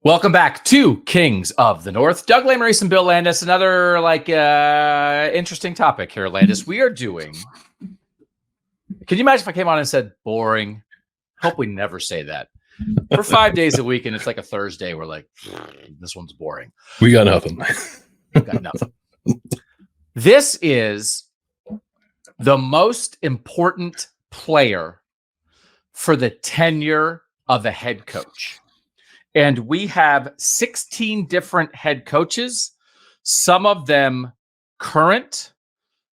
Welcome back to Kings of the North. Doug Lesmerises and Bill Landis. Another interesting topic here, Landis. We are doing. Can you imagine if I came on and said boring? Hope we never say that. For 5 days a week, and it's like a Thursday. We're like, this one's boring. We got nothing. We got nothing. This is the most important player for the tenure of a head coach. And we have 16 different head coaches, some of them current,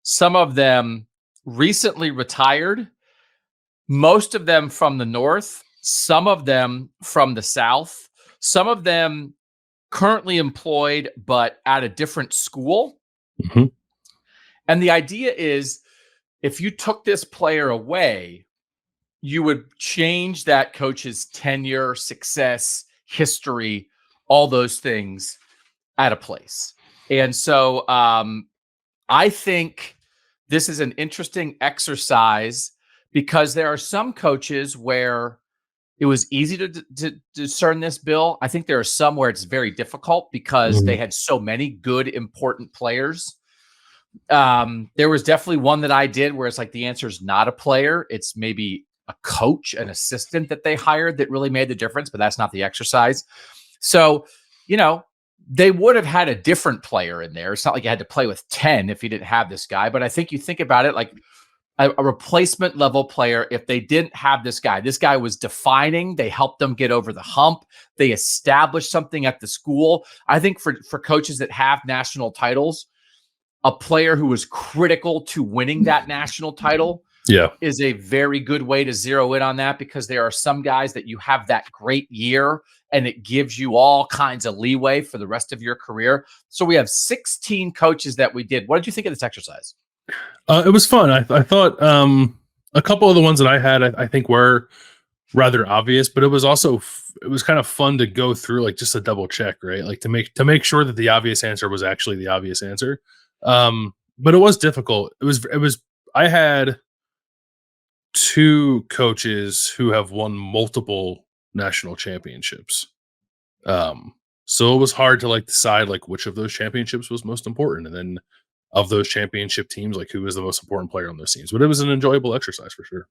some of them recently retired, most of them from the North, some of them from the South, some of them currently employed but at a different school. Mm-hmm. And the idea is, if you took this player away, you would change that coach's tenure, success, history, all those things at a place. And so I think this is an interesting exercise because there are some coaches where it was easy to discern this, Bill. I think there are some where it's very difficult because they had so many good, important players. There was definitely one that I did where it's like the answer is not a player. It's maybe a coach, an assistant that they hired that really made the difference, but that's not the exercise. So, they would have had a different player in there. It's not like you had to play with 10 if you didn't have this guy. But I think you think about it like a replacement level player. If they didn't have this guy was defining. They helped them get over the hump. They established something at the school. I think for coaches that have national titles, a player who was critical to winning that national title is a very good way to zero in on that, because there are some guys that you have that great year and it gives you all kinds of leeway for the rest of your career. So we have 16 coaches that we did. What did you think of this exercise? It was fun. I thought a couple of the ones that I had, I think were rather obvious, but it was also it was kind of fun to go through, like just a double check, right? Like to make sure that the obvious answer was actually the obvious answer. But it was difficult. It was I had two coaches who have won multiple national championships. So it was hard to decide which of those championships was most important. And then of those championship teams, who was the most important player on those teams. But it was an enjoyable exercise for sure.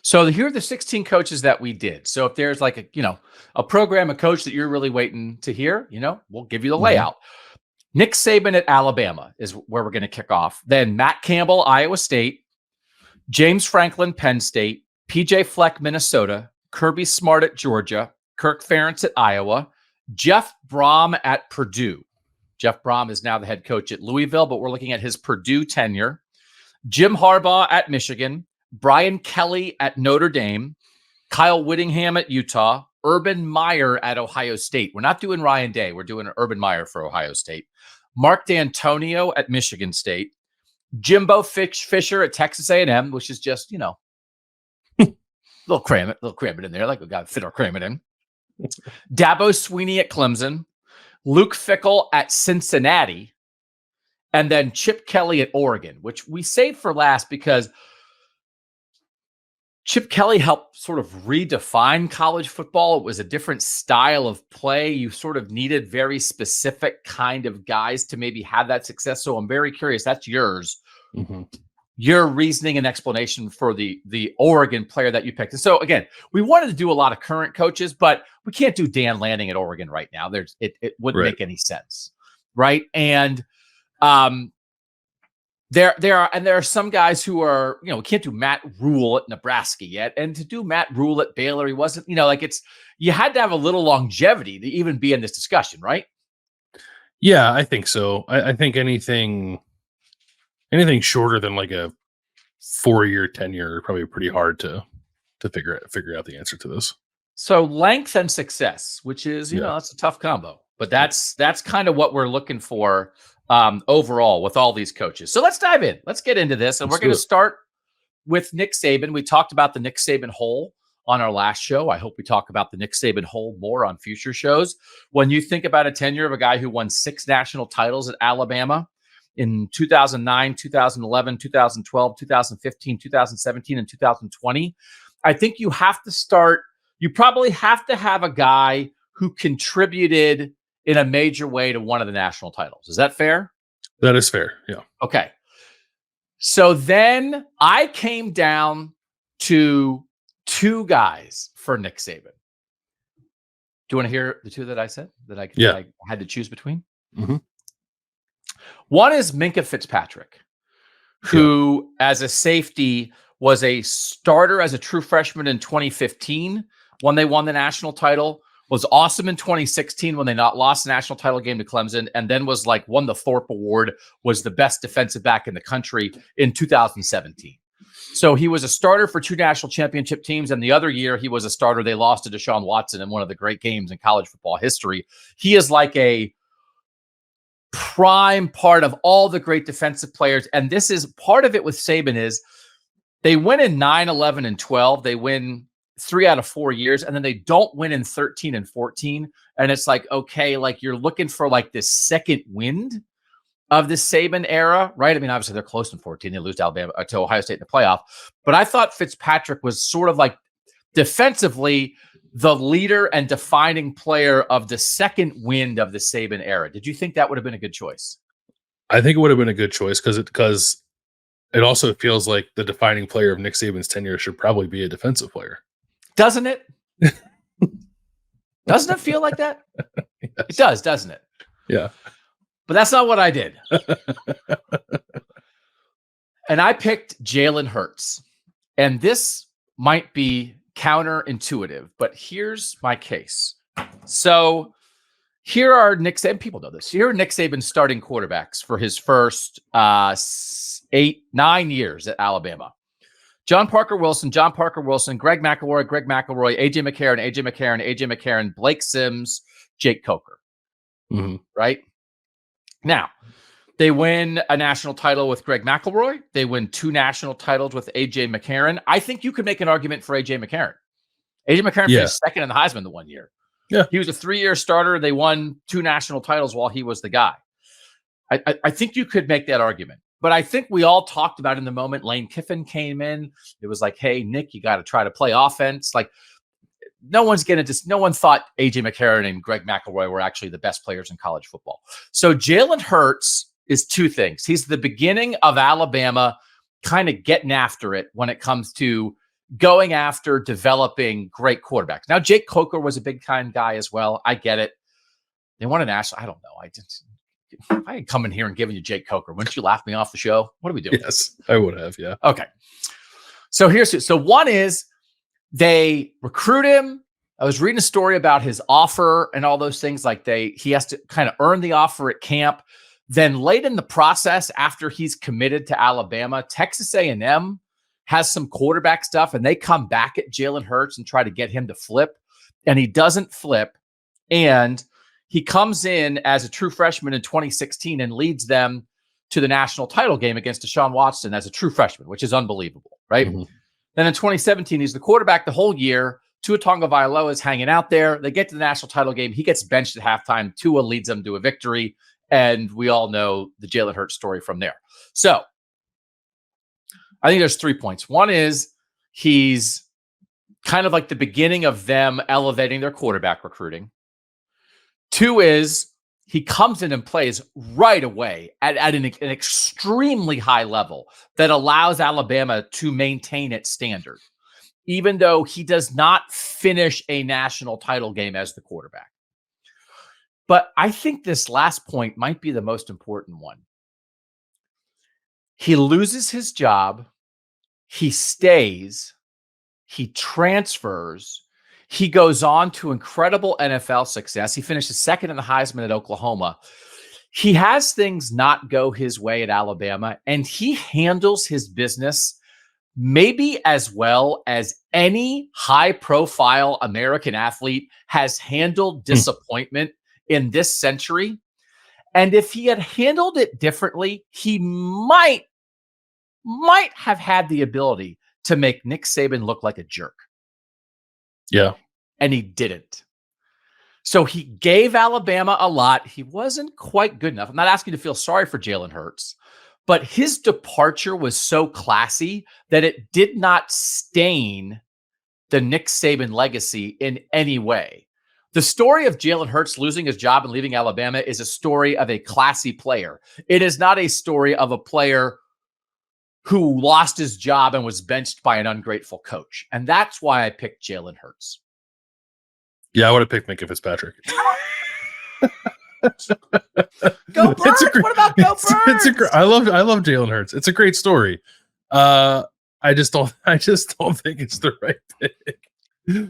So here are the 16 coaches that we did. So if there's a program, a coach that you're really waiting to hear, we'll give you the layout. Nick Saban at Alabama is where we're going to kick off. Then Matt Campbell, Iowa State. James Franklin, Penn State. PJ Fleck, Minnesota. Kirby Smart at Georgia. Kirk Ferentz at Iowa. Jeff Brohm at Purdue. Jeff Brohm is now the head coach at Louisville, but we're looking at his Purdue tenure. Jim Harbaugh at Michigan. Brian Kelly at Notre Dame. Kyle Whittingham at Utah. Urban Meyer at Ohio State. We're not doing Ryan Day. We're doing Urban Meyer for Ohio State. Mark D'Antonio at Michigan State. Jimbo Fisher at Texas A&M, which is just, little cram it in there. We got to fit or cram it in. Dabo Sweeney at Clemson. Luke Fickell at Cincinnati. And then Chip Kelly at Oregon, which we saved for last because Chip Kelly helped sort of redefine college football. It was a different style of play. You sort of needed very specific kind of guys to maybe have that success. So I'm very curious. That's yours. Mm-hmm. Your reasoning and explanation for the Oregon player that you picked. And so again, we wanted to do a lot of current coaches, but we can't do Dan Lanning at Oregon right now. It wouldn't make any sense. Right. And there are some guys who are, we can't do Matt Rule at Nebraska yet. And to do Matt Rule at Baylor, he wasn't, you had to have a little longevity to even be in this discussion, right? Yeah, I think so. I think anything shorter than a 4-year tenure is probably pretty hard to figure out the answer to this. So length and success, which is, that's a tough combo, but that's kind of what we're looking for overall with all these coaches. So let's dive in. Let's get into this. And we're going to start with Nick Saban. We talked about the Nick Saban hole on our last show. I hope we talk about the Nick Saban hole more on future shows. When you think about a tenure of a guy who won 6 national titles at Alabama in 2009, 2011, 2012, 2015, 2017, and 2020, I think you probably have to have a guy who contributed in a major way to one of the national titles. Is that fair? That is fair. Yeah. Okay. So then I came down to two guys for Nick Saban. Do you want to hear the two that I said that I had to choose between? Mm-hmm. One is Minkah Fitzpatrick, who as a safety was a starter as a true freshman in 2015 when they won the national title, was awesome in 2016 when they lost the national title game to Clemson, and then was like won the Thorpe Award, was the best defensive back in the country in 2017. So he was a starter for two national championship teams, and the other year he was a starter. They lost to Deshaun Watson in one of the great games in college football history. He is like a prime part of all the great defensive players, and this is part of it with Saban is they win in 9, 11, and 12. They win 3 out of 4 years, and then they don't win in 13 and 14. And it's like, okay, like you're looking for like this second wind of the Saban era, right? I mean, obviously they're close in 14. They lose to Ohio State in the playoff. But I thought Fitzpatrick was sort of like defensively the leader and defining player of the second wind of the Saban era. Did you think that would have been a good choice? I think it would have been a good choice because it also feels like the defining player of Nick Saban's tenure should probably be a defensive player. Doesn't it? Doesn't it feel like that? Yes. It does, doesn't it? Yeah. But that's not what I did. And I picked Jalen Hurts. And this might be counterintuitive, but here's my case. So here are Nick Saban. People know this. Here are Nick Saban's starting quarterbacks for his first 8, 9 years at Alabama. John Parker Wilson, Greg McElroy, AJ McCarron, Blake Sims, Jake Coker. Mm-hmm. Right? Now, they win a national title with Greg McElroy. They win 2 national titles with AJ McCarron. I think you could make an argument for AJ McCarron. AJ McCarron finished second in the Heisman the one year. Yeah. He was a 3-year starter. They won 2 national titles while he was the guy. I think you could make that argument. But I think we all talked about in the moment, Lane Kiffin came in. It was like, hey, Nick, you got to try to play offense. Like, no one thought AJ McCarron and Greg McElroy were actually the best players in college football. So Jalen Hurts is 2 things. He's the beginning of Alabama kind of getting after it when it comes to going after developing great quarterbacks. Now, Jake Coker was a big time guy as well. I get it. They won a national. I don't know. If I had come in here and given you Jake Coker, wouldn't you laugh me off the show? What are we doing? Yes, I would have. Yeah. Okay. So one is they recruit him. I was reading a story about his offer and all those things. Like he has to kind of earn the offer at camp. Then late in the process, after he's committed to Alabama, Texas A&M has some quarterback stuff, and they come back at Jalen Hurts and try to get him to flip, and he doesn't flip. And he comes in as a true freshman in 2016 and leads them to the national title game against Deshaun Watson as a true freshman, which is unbelievable, right? Mm-hmm. Then in 2017, he's the quarterback the whole year. Tua Tagovailoa is hanging out there. They get to the national title game. He gets benched at halftime. Tua leads them to a victory, and we all know the Jalen Hurts story from there. So I think there's 3 points. One is he's kind of like the beginning of them elevating their quarterback recruiting. 2 is he comes in and plays right away at an extremely high level that allows Alabama to maintain its standard, even though he does not finish a national title game as the quarterback. But I think this last point might be the most important one. He loses his job. He stays. He transfers. He goes on to incredible NFL success. He finishes second in the Heisman at Oklahoma. He has things not go his way at Alabama, and he handles his business maybe as well as any high-profile American athlete has handled disappointment in this century. And if he had handled it differently, he might have had the ability to make Nick Saban look like a jerk. Yeah. And he didn't. So he gave Alabama a lot. He wasn't quite good enough. I'm not asking you to feel sorry for Jalen Hurts, but his departure was so classy that it did not stain the Nick Saban legacy in any way. The story of Jalen Hurts losing his job and leaving Alabama is a story of a classy player. It is not a story of a player who lost his job and was benched by an ungrateful coach. And that's why I picked Jalen Hurts. Yeah, I would have picked Minka Fitzpatrick. Go Birds! What about Go Birds? I love Jalen Hurts. It's a great story. I just don't think it's the right pick.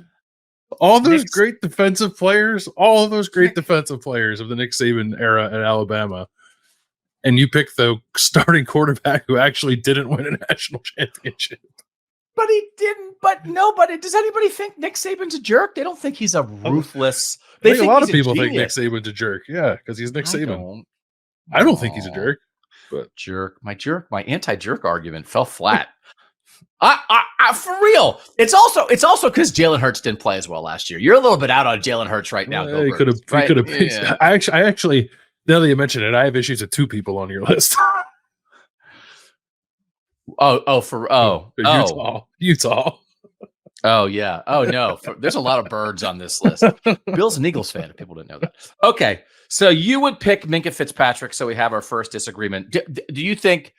All those great defensive players of the Nick Saban era at Alabama, and you pick the starting quarterback who actually didn't win a national championship. But he didn't. But nobody. Does anybody think Nick Saban's a jerk? They don't think he's a ruthless. I think a lot of people think Nick Saban's a jerk. Yeah, because he's Nick Saban. I don't think he's a jerk. But My anti-jerk argument fell flat. I for real. It's also because Jalen Hurts didn't play as well last year. You're a little bit out on Jalen Hurts right now. He could have. Yeah. I actually, now that you mention it, I have issues with two people on your list. Utah. Oh yeah. Oh no. There's a lot of birds on this list. Bill's an Eagles fan. If people didn't know that. Okay, so you would pick Minka Fitzpatrick. So we have our first disagreement. Do you think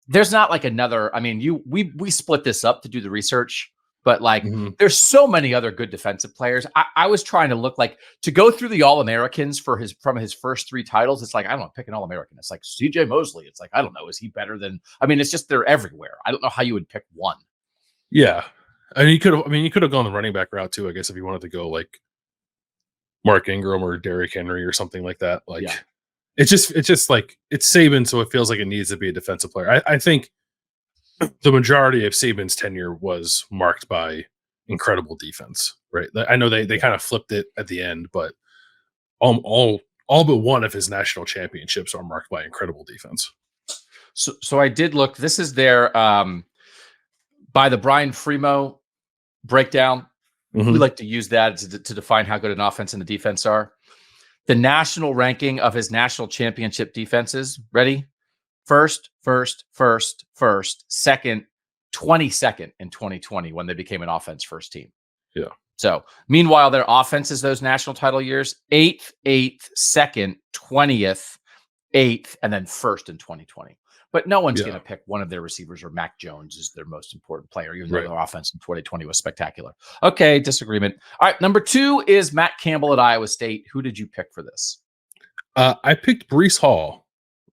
there's not like another? I mean, we split this up to do the research, but like there's so many other good defensive players. I was trying to look like to go through the All-Americans from his first 3 titles. It's like I don't know, pick an All-American. It's like CJ Mosley. It's like I don't know, is he better than? I mean, it's just they're everywhere. I don't know how you would pick one. Yeah. And you could have gone the running back route too, I guess, if you wanted to go like Mark Ingram or Derrick Henry or something like that. Like, yeah. It's just like it's Saban, so it feels like it needs to be a defensive player. I think the majority of Saban's tenure was marked by incredible defense, right? I know they kind of flipped it at the end, but all but one of his national championships are marked by incredible defense. So I did look. This is their by the Brian Fremeau breakdown. We like to use that to define how good an offense and the defense are. The national ranking of his national championship defenses. Ready? First, second, 22nd in 2020 when they became an offense first team. Yeah. So meanwhile, their offenses those national title years, 8th, 2nd, 20th, 8th, and then first in 2020. But no one's going to pick one of their receivers or Mac Jones as their most important player, even though their offense in 2020 was spectacular. Okay, disagreement. All right, number 2 is Matt Campbell at Iowa State. Who did you pick for this? I picked Breece Hall,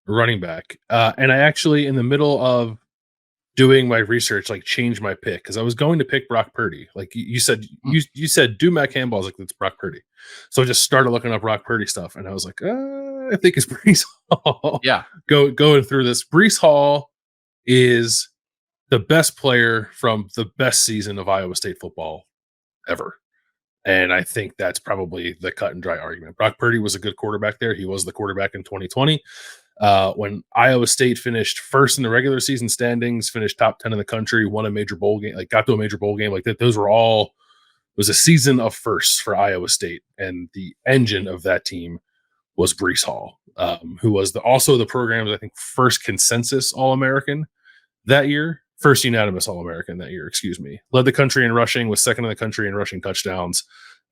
running back. And I actually, in the middle of doing my research, like changed my pick because I was going to pick Brock Purdy. Like you said, you said do Matt Campbell. I was like, it's Brock Purdy. So I just started looking up Brock Purdy stuff, and I was like, I think it's Breece Hall. Yeah, going through this. Breece Hall is the best player from the best season of Iowa State football ever, and I think that's probably the cut and dry argument. Brock Purdy was a good quarterback there. He was the quarterback in 2020. When Iowa State finished first in the regular season standings, finished top 10 in the country, won a major bowl game, like got to a major bowl game, like that. Those were all, it was a season of firsts for Iowa State. And the engine of that team was Breece Hall, who was also the program's, I think, first consensus All-American that year, first unanimous All-American that year, excuse me. Led the country in rushing, was second in the country in rushing touchdowns.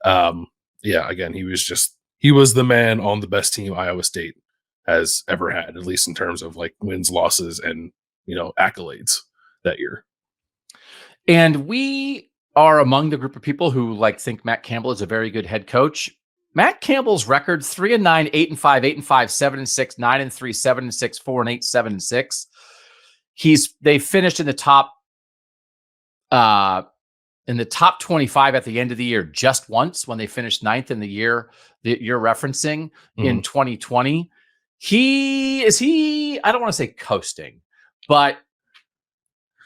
Again, he was the man on the best team Iowa State has ever had, at least in terms of like wins, losses, and accolades that year. And we are among the group of people who think Matt Campbell is a very good head coach. Matt Campbell's record 3-9, 8-5, 8-5, 7-6, 9-3, 7-6, 4-8, 7-6. They finished in the top 25 at the end of the year just once when they finished 9th in the year that you're referencing in 2020. I don't want to say coasting, but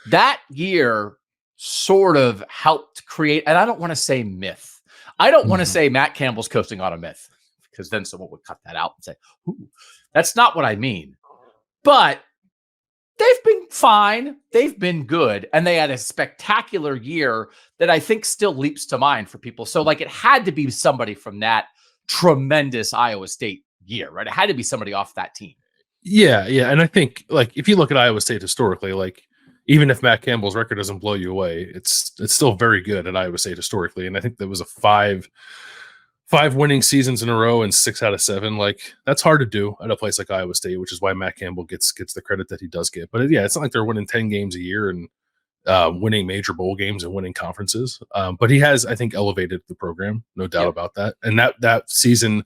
that year sort of helped create, and I don't want to say myth. I don't want to say Matt Campbell's coasting on a myth, because then someone would cut that out and say, ooh, that's not what I mean. But they've been fine. They've been good. And they had a spectacular year that I think still leaps to mind for people. So it had to be somebody from that tremendous Iowa State year, right? It had to be somebody off that team. Yeah. And I think if you look at Iowa State historically, even if Matt Campbell's record doesn't blow you away, it's still very good at Iowa State historically. And I think there was a 5 5 winning seasons in a row and 6 out of 7. Like, that's hard to do at a place like Iowa State, which is why Matt Campbell gets the credit that he does get. But yeah, it's not like they're winning 10 games a year and winning major bowl games and winning conferences. But he has, I think, elevated the program, no doubt about that. And that season,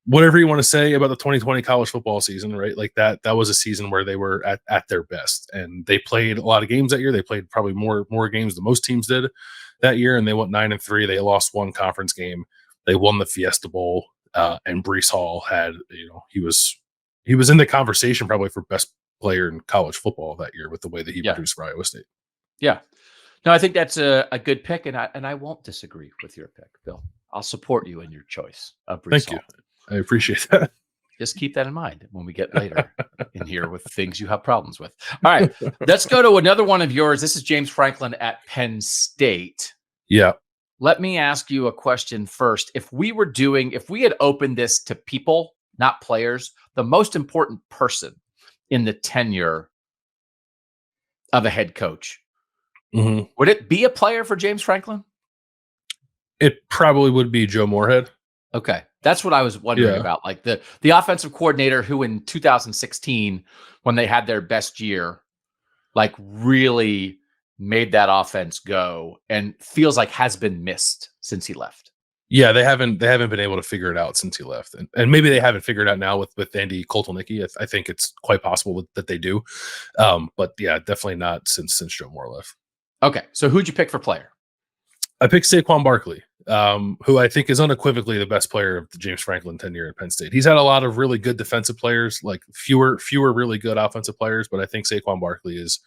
whatever you want to say about the 2020 college football season, right? Like that was a season where they were at their best, and they played a lot of games that year. They played probably more games than most teams did that year, and they went 9-3. They lost one conference game. They won the Fiesta Bowl, and Breece Hall had, he was in the conversation probably for best player in college football that year with the way that he produced for Iowa State. Yeah, no, I think that's a good pick, and I won't disagree with your pick, Bill. I'll support you in your choice of Breece Hall. Thank you. I appreciate that. Just keep that in mind when we get later in here with things you have problems with. All right, let's go to another one of yours. This is James Franklin at Penn State. Yeah. Let me ask you a question first. If we had opened this to people, not players, the most important person in the tenure of a head coach, would it be a player for James Franklin? It probably would be Joe Moorhead. Okay. That's what I was wondering about. Like the offensive coordinator who in 2016, when they had their best year, like really made that offense go, and feels like has been missed since he left. Yeah, they haven't been able to figure it out since he left. And maybe they haven't figured it out now with Andy Koltelnicki. I think it's quite possible that they do. But yeah, definitely not since Joe Moore left. Okay. So who'd you pick for player? I picked Saquon Barkley, who I think is unequivocally the best player of the James Franklin tenure at Penn State. He's had a lot of really good defensive players, like fewer really good offensive players, but I think Saquon Barkley is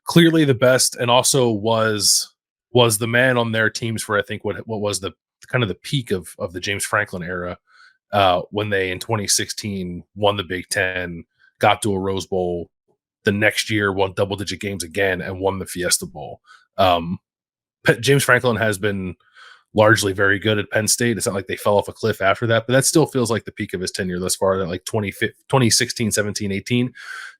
clearly the best, and also was the man on their teams for, I think, what was the kind of the peak of the James Franklin era, when they in 2016 won the Big Ten, got to a Rose Bowl, the next year won double-digit games again, and won the Fiesta Bowl. James Franklin has been largely very good at Penn State. It's not like they fell off a cliff after that, but that still feels like the peak of his tenure thus far, that like 2016, 17, 18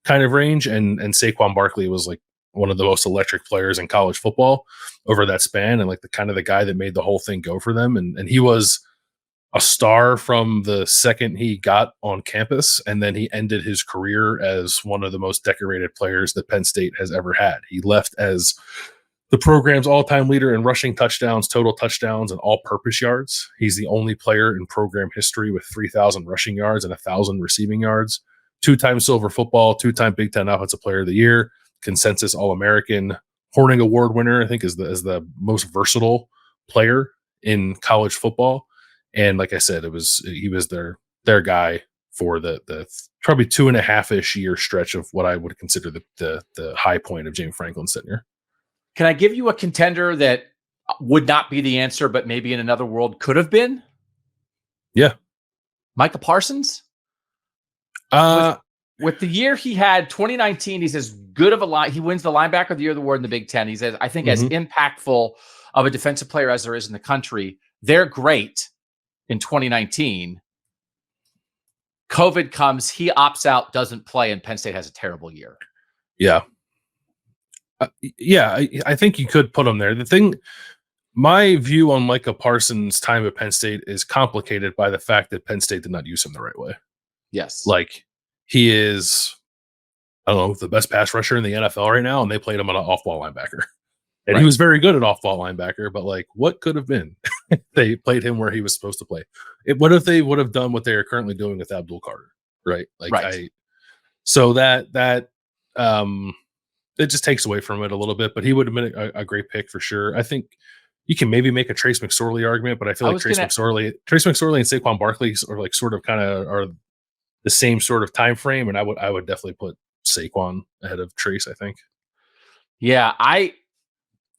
kind of range. And Saquon Barkley was like one of the most electric players in college football over that span, and like the guy that made the whole thing go for them. And he was a star from the second he got on campus, and then he ended his career as one of the most decorated players that Penn State has ever had. He left as the program's all-time leader in rushing touchdowns, total touchdowns, and all-purpose yards. He's the only player in program history with 3,000 rushing yards and 1,000 receiving yards. 2-time Silver Football, 2-time Big Ten Offensive Player of the Year, consensus All-American, Horning Award winner, I think, is the most versatile player in college football. And like I said, he was their guy for the probably 2.5-ish year stretch of what I would consider the high point of James Franklin's tenure. Can I give you a contender that would not be the answer, but maybe in another world could have been? Yeah. Micah Parsons? With the year he had, 2019, he's as good of a line. He wins the linebacker of the year award in the Big Ten. He's, I think, as impactful of a defensive player as there is in the country. They're great in 2019. COVID comes, he opts out, doesn't play, and Penn State has a terrible year. Yeah. I think you could put him there. The thing, my view on Micah Parsons' time at Penn State is complicated by the fact that Penn State did not use him the right way. Yes. Like, he is, I don't know, the best pass rusher in the NFL right now, and they played him on an off-ball linebacker. And he was very good at off-ball linebacker, but like, what could have been? They played him where he was supposed to play. What if they would have done what they are currently doing with Abdul Carter? Right. Like, so that it just takes away from it a little bit, but he would have been a great pick for sure. I think you can maybe make a Trace McSorley argument, but I feel like Trace McSorley and Saquon Barkley are kind of the same sort of time frame, and I would definitely put Saquon ahead of Trace, I think. Yeah,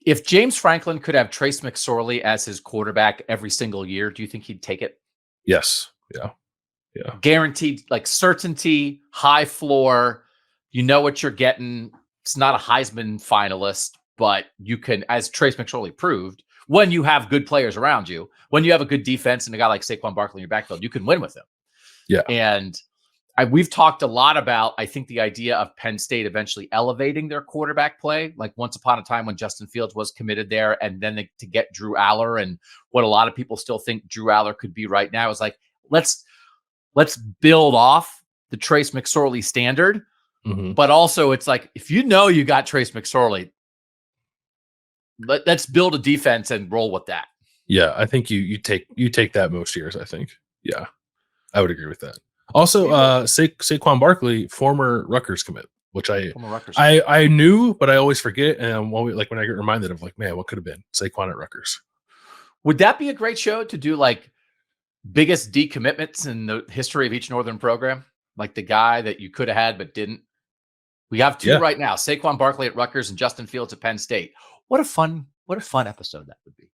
if James Franklin could have Trace McSorley as his quarterback every single year, do you think he'd take it? Yes. Yeah. Guaranteed, like certainty, high floor. You know what you're getting. It's not a Heisman finalist, but you can, as Trace McSorley proved, when you have good players around you, when you have a good defense and a guy like Saquon Barkley in your backfield, you can win with him. Yeah. And we've talked a lot about, I think, the idea of Penn State eventually elevating their quarterback play, like once upon a time when Justin Fields was committed there, and then to get Drew Aller, and what a lot of people still think Drew Aller could be right now is like, let's build off the Trace McSorley standard. Mm-hmm. But also it's like, if you know you got Trace McSorley, let's build a defense and roll with that. Yeah, I think you take that most years, I think. Yeah, I would agree with that. Also, Saquon Barkley, former Rutgers commit, which I knew, but I always forget. And when I get reminded of, like, man, what could have been Saquon at Rutgers? Would that be a great show to do, like biggest decommitments in the history of each Northern program? Like the guy that you could have had but didn't. We have two right now: Saquon Barkley at Rutgers and Justin Fields at Penn State. What a fun episode that would be.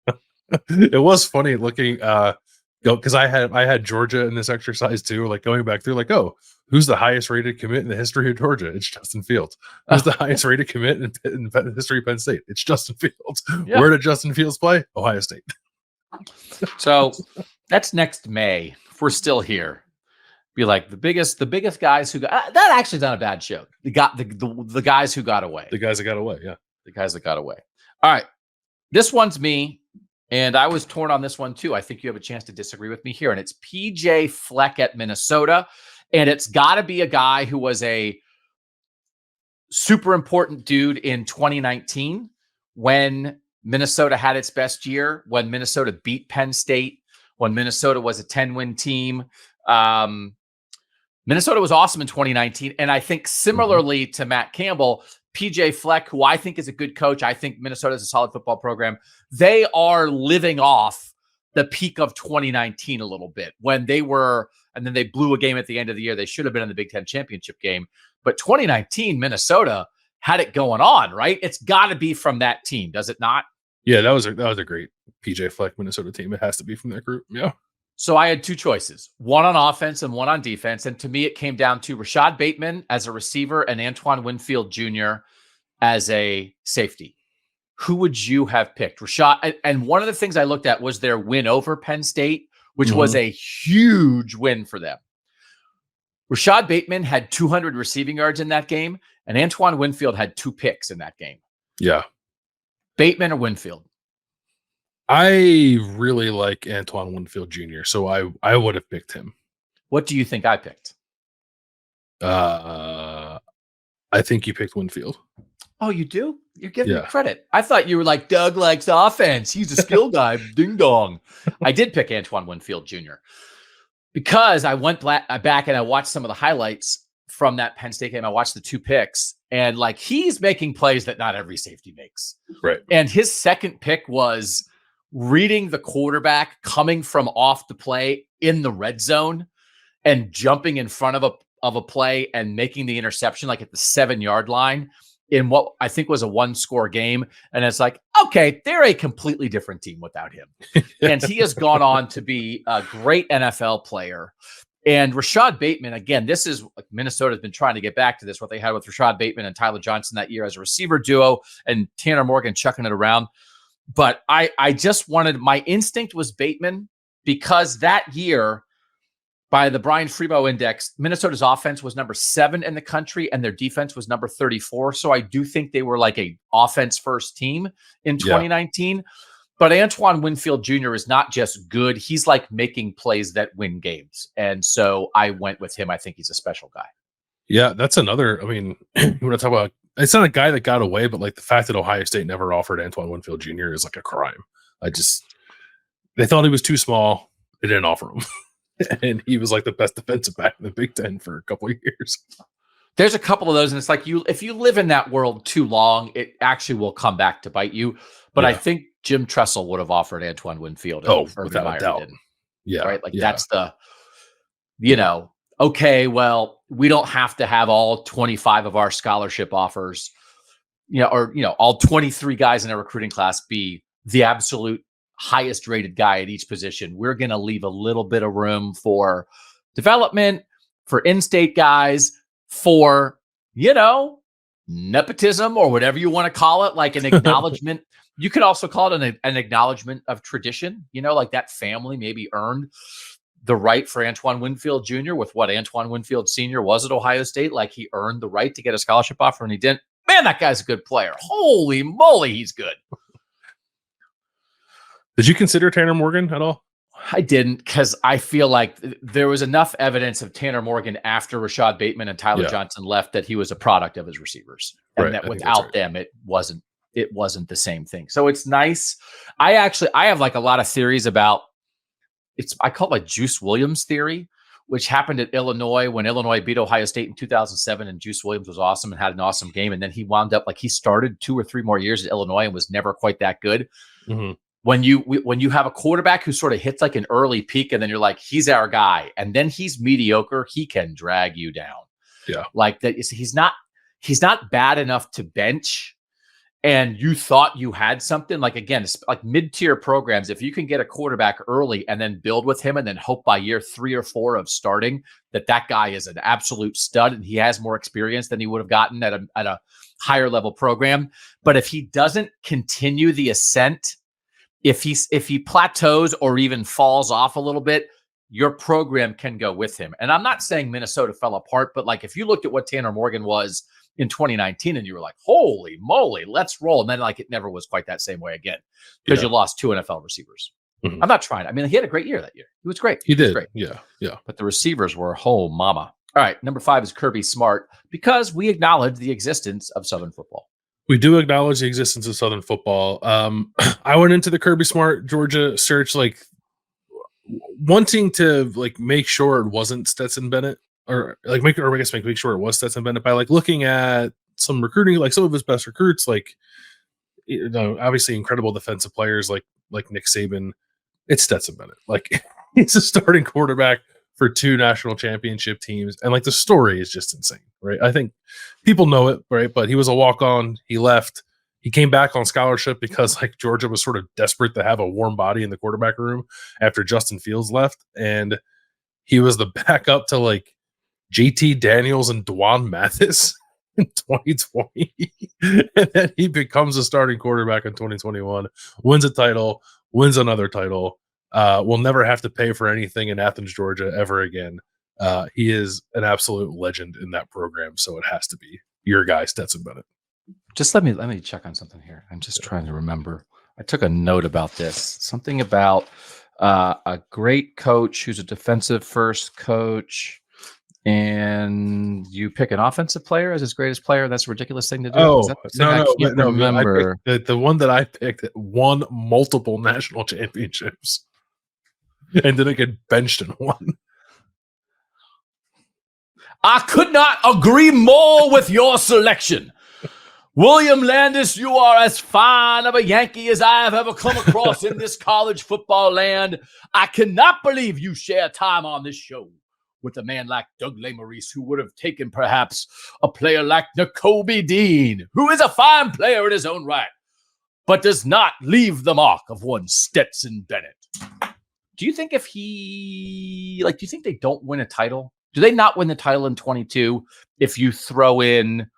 It was funny looking. Because I had Georgia in this exercise too, like going back through, like, oh, who's the highest rated commit in the history of Georgia? It's Justin Fields. Who's the highest rated commit in the history of Penn State? It's Justin Fields. Yeah. Where did Justin Fields play? Ohio State. So that's next May. If we're still here, be like the biggest guys who got that. Actually, not a bad show. The guys who got away. The guys that got away. Yeah, the guys that got away. All right, this one's me. And I was torn on this one too. I think you have a chance to disagree with me here. And it's PJ Fleck at Minnesota. And it's got to be a guy who was a super important dude in 2019 when Minnesota had its best year, when Minnesota beat Penn State, when Minnesota was a 10-win team. Minnesota was awesome in 2019. And I think similarly to Matt Campbell, PJ Fleck, who I think is a good coach, I think Minnesota is a solid football program. They are living off the peak of 2019 a little bit when they were, and then they blew a game at the end of the year. They should have been in the Big Ten championship game. But 2019, Minnesota had it going on, right? It's got to be from that team, does it not? Yeah, that was a great PJ Fleck Minnesota team. It has to be from that group. Yeah. So I had two choices, one on offense and one on defense. And to me, it came down to Rashad Bateman as a receiver and Antoine Winfield Jr. as a safety. Who would you have picked? Rashad. And one of the things I looked at was their win over Penn State, which was a huge win for them. Rashad Bateman had 200 receiving yards in that game, and Antoine Winfield had 2 picks in that game. Yeah. Bateman or Winfield? I really like Antoine Winfield Jr., so I would have picked him. What do you think I picked? I think you picked Winfield. Oh, you do? You're giving me credit. I thought you were like, Doug likes offense. He's a skill guy. Ding dong. I did pick Antoine Winfield Jr. because I went back and I watched some of the highlights from that Penn State game. I watched the 2 picks, and like, he's making plays that not every safety makes. Right. And his second pick was reading the quarterback coming from off the play in the red zone and jumping in front of a play and making the interception like at the 7-yard line in what I think was a 1-score game. And it's like, okay, they're a completely different team without him. And he has gone on to be a great NFL player. And Rashad Bateman, again, this is like Minnesota's been trying to get back to this, what they had with Rashad Bateman and Tyler Johnson that year as a receiver duo and Tanner Morgan chucking it around. But I just wanted, my instinct was Bateman because that year, by the Brian Freebo index, Minnesota's offense was number 7 in the country and their defense was number 34. So I do think they were like a offense first team in 2019. Yeah. But Antoine Winfield Jr. is not just good. He's like making plays that win games. And so I went with him. I think he's a special guy. Yeah, that's another, I mean, you want to talk about, it's not a guy that got away, but like the fact that Ohio State never offered Antoine Winfield Jr. is like a crime. They thought he was too small. They didn't offer him. And he was like the best defensive back in the Big Ten for a couple of years. There's a couple of those, and it's like if you live in that world too long, it actually will come back to bite you. But I think Jim Tressel would have offered Antoine Winfield. Without a doubt. Didn't. Yeah. Right? Like that's the, okay, well, we don't have to have all 25 of our scholarship offers, all 23 guys in a recruiting class be the absolute highest rated guy at each position. We're going to leave a little bit of room for development, for in-state guys, for, nepotism or whatever you want to call it, like an acknowledgement. You could also call it an acknowledgement of tradition, like that family maybe earned the right for Antoine Winfield Jr. with what Antoine Winfield Sr. was at Ohio State. Like he earned the right to get a scholarship offer and he didn't. Man, that guy's a good player. Holy moly, he's good. Did you consider Tanner Morgan at all? I didn't, because I feel like there was enough evidence of Tanner Morgan after Rashad Bateman and Tyler Johnson left that he was a product of his receivers, and that without them, it wasn't the same thing. So it's nice. I have like a lot of theories about I call it my Juice Williams theory, which happened at Illinois when Illinois beat Ohio State in 2007, and Juice Williams was awesome and had an awesome game, and then he wound up like he started 2 or 3 more years at Illinois and was never quite that good. Mm-hmm. When you have a quarterback who sort of hits like an early peak and then you're like, he's our guy, and then he's mediocre, he can drag you down. Yeah. Like that. He's not bad enough to bench. And you thought you had something. Like, again, it's like mid-tier programs. If you can get a quarterback early and then build with him and then hope by year 3 or 4 of starting that guy is an absolute stud and he has more experience than he would have gotten at a higher level program. But if he doesn't continue the ascent, if he plateaus or even falls off a little bit, your program can go with him. And I'm not saying Minnesota fell apart, but like if you looked at what Tanner Morgan was in 2019 and you were like, holy moly, let's roll. And then like it never was quite that same way again because you lost 2 NFL receivers. Mm-hmm. I'm not trying. I mean, he had a great year that year. He was great. He did. Great. Yeah. But the receivers were whole mama. All right. Number 5 is Kirby Smart, because we acknowledge the existence of Southern football. We do acknowledge the existence of Southern football. I went into the Kirby Smart Georgia search like wanting to like make sure it wasn't Stetson Bennett, or like make sure it was Stetson Bennett by like looking at some recruiting, like some of his best recruits, like obviously incredible defensive players like Nick Saban. It's Stetson Bennett. Like he's a starting quarterback for 2 national championship teams. And like the story is just insane, right? I think people know it, right? But he was a walk-on. He left. He came back on scholarship because like Georgia was sort of desperate to have a warm body in the quarterback room after Justin Fields left. And he was the backup to like JT Daniels and Dwan Mathis in 2020. And then he becomes a starting quarterback in 2021, wins a title, wins another title. Will never have to pay for anything in Athens, Georgia ever again. He is an absolute legend in that program, so it has to be your guy, Stetson Bennett. Just let me check on something here. I'm just trying to remember. I took a note about this. Something about a great coach who's a defensive first coach, and you pick an offensive player as his greatest player. That's a ridiculous thing to do. Oh, no, remember. The one that I picked won multiple national championships. And then I get benched in one. I could not agree more with your selection. William Landis, you are as fine of a Yankee as I have ever come across in this college football land. I cannot believe you share time on this show with a man like Doug Lesmerises, who would have taken perhaps a player like Nakobe Dean, who is a fine player in his own right, but does not leave the mark of one Stetson Bennett. Do you think do you think they don't win a title? Do they not win the title in 22 if you throw in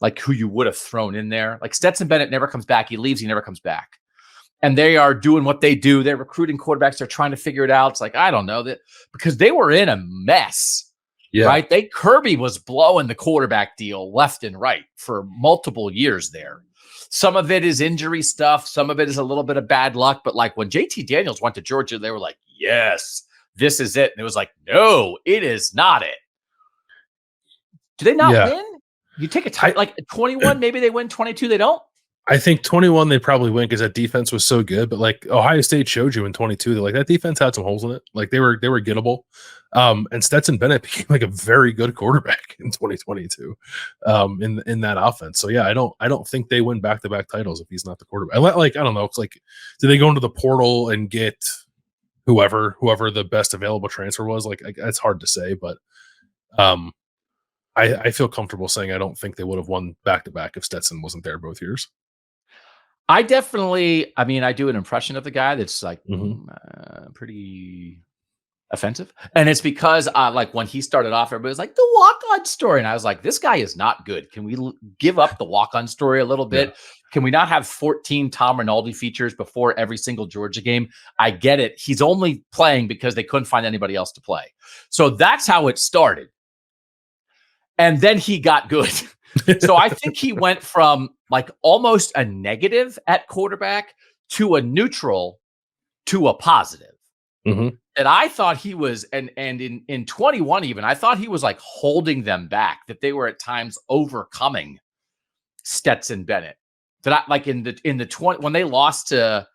like who you would have thrown in there? Like Stetson Bennett never comes back. He leaves. He never comes back. And they are doing what they do. They're recruiting quarterbacks. They're trying to figure it out. It's like, I don't know, that because they were in a mess, right? Kirby was blowing the quarterback deal left and right for multiple years there. Some of it is injury stuff. Some of it is a little bit of bad luck. But like when JT Daniels went to Georgia, they were like, yes, this is it. And it was like, no, it is not it. Do they not win? You take a title like 21, maybe they win. 22, they don't. I think 21 they probably win because that defense was so good. But like Ohio State showed you in 22, they're like that defense had some holes in it. Like they were gettable. And Stetson Bennett became like a very good quarterback in 2022 in that offense. So yeah, I don't think they win back-to-back titles if he's not the quarterback. Like I don't know. It's like, do they go into the portal and get whoever the best available transfer was? Like it's hard to say, but I feel comfortable saying I don't think they would have won back-to-back if Stetson wasn't there both years. I do an impression of the guy that's like pretty offensive. And it's because like when he started off, everybody was like, the walk-on story. And I was like, this guy is not good. Can we give up the walk-on story a little bit? Yeah. Can we not have 14 Tom Rinaldi features before every single Georgia game? I get it. He's only playing because they couldn't find anybody else to play. So that's how it started. And then he got good. So I think he went from like almost a negative at quarterback to a neutral to a positive. Mm-hmm. And I thought he was, and in 21 even, I thought he was like holding them back, that they were at times overcoming Stetson Bennett. That I like in the 20 when they lost to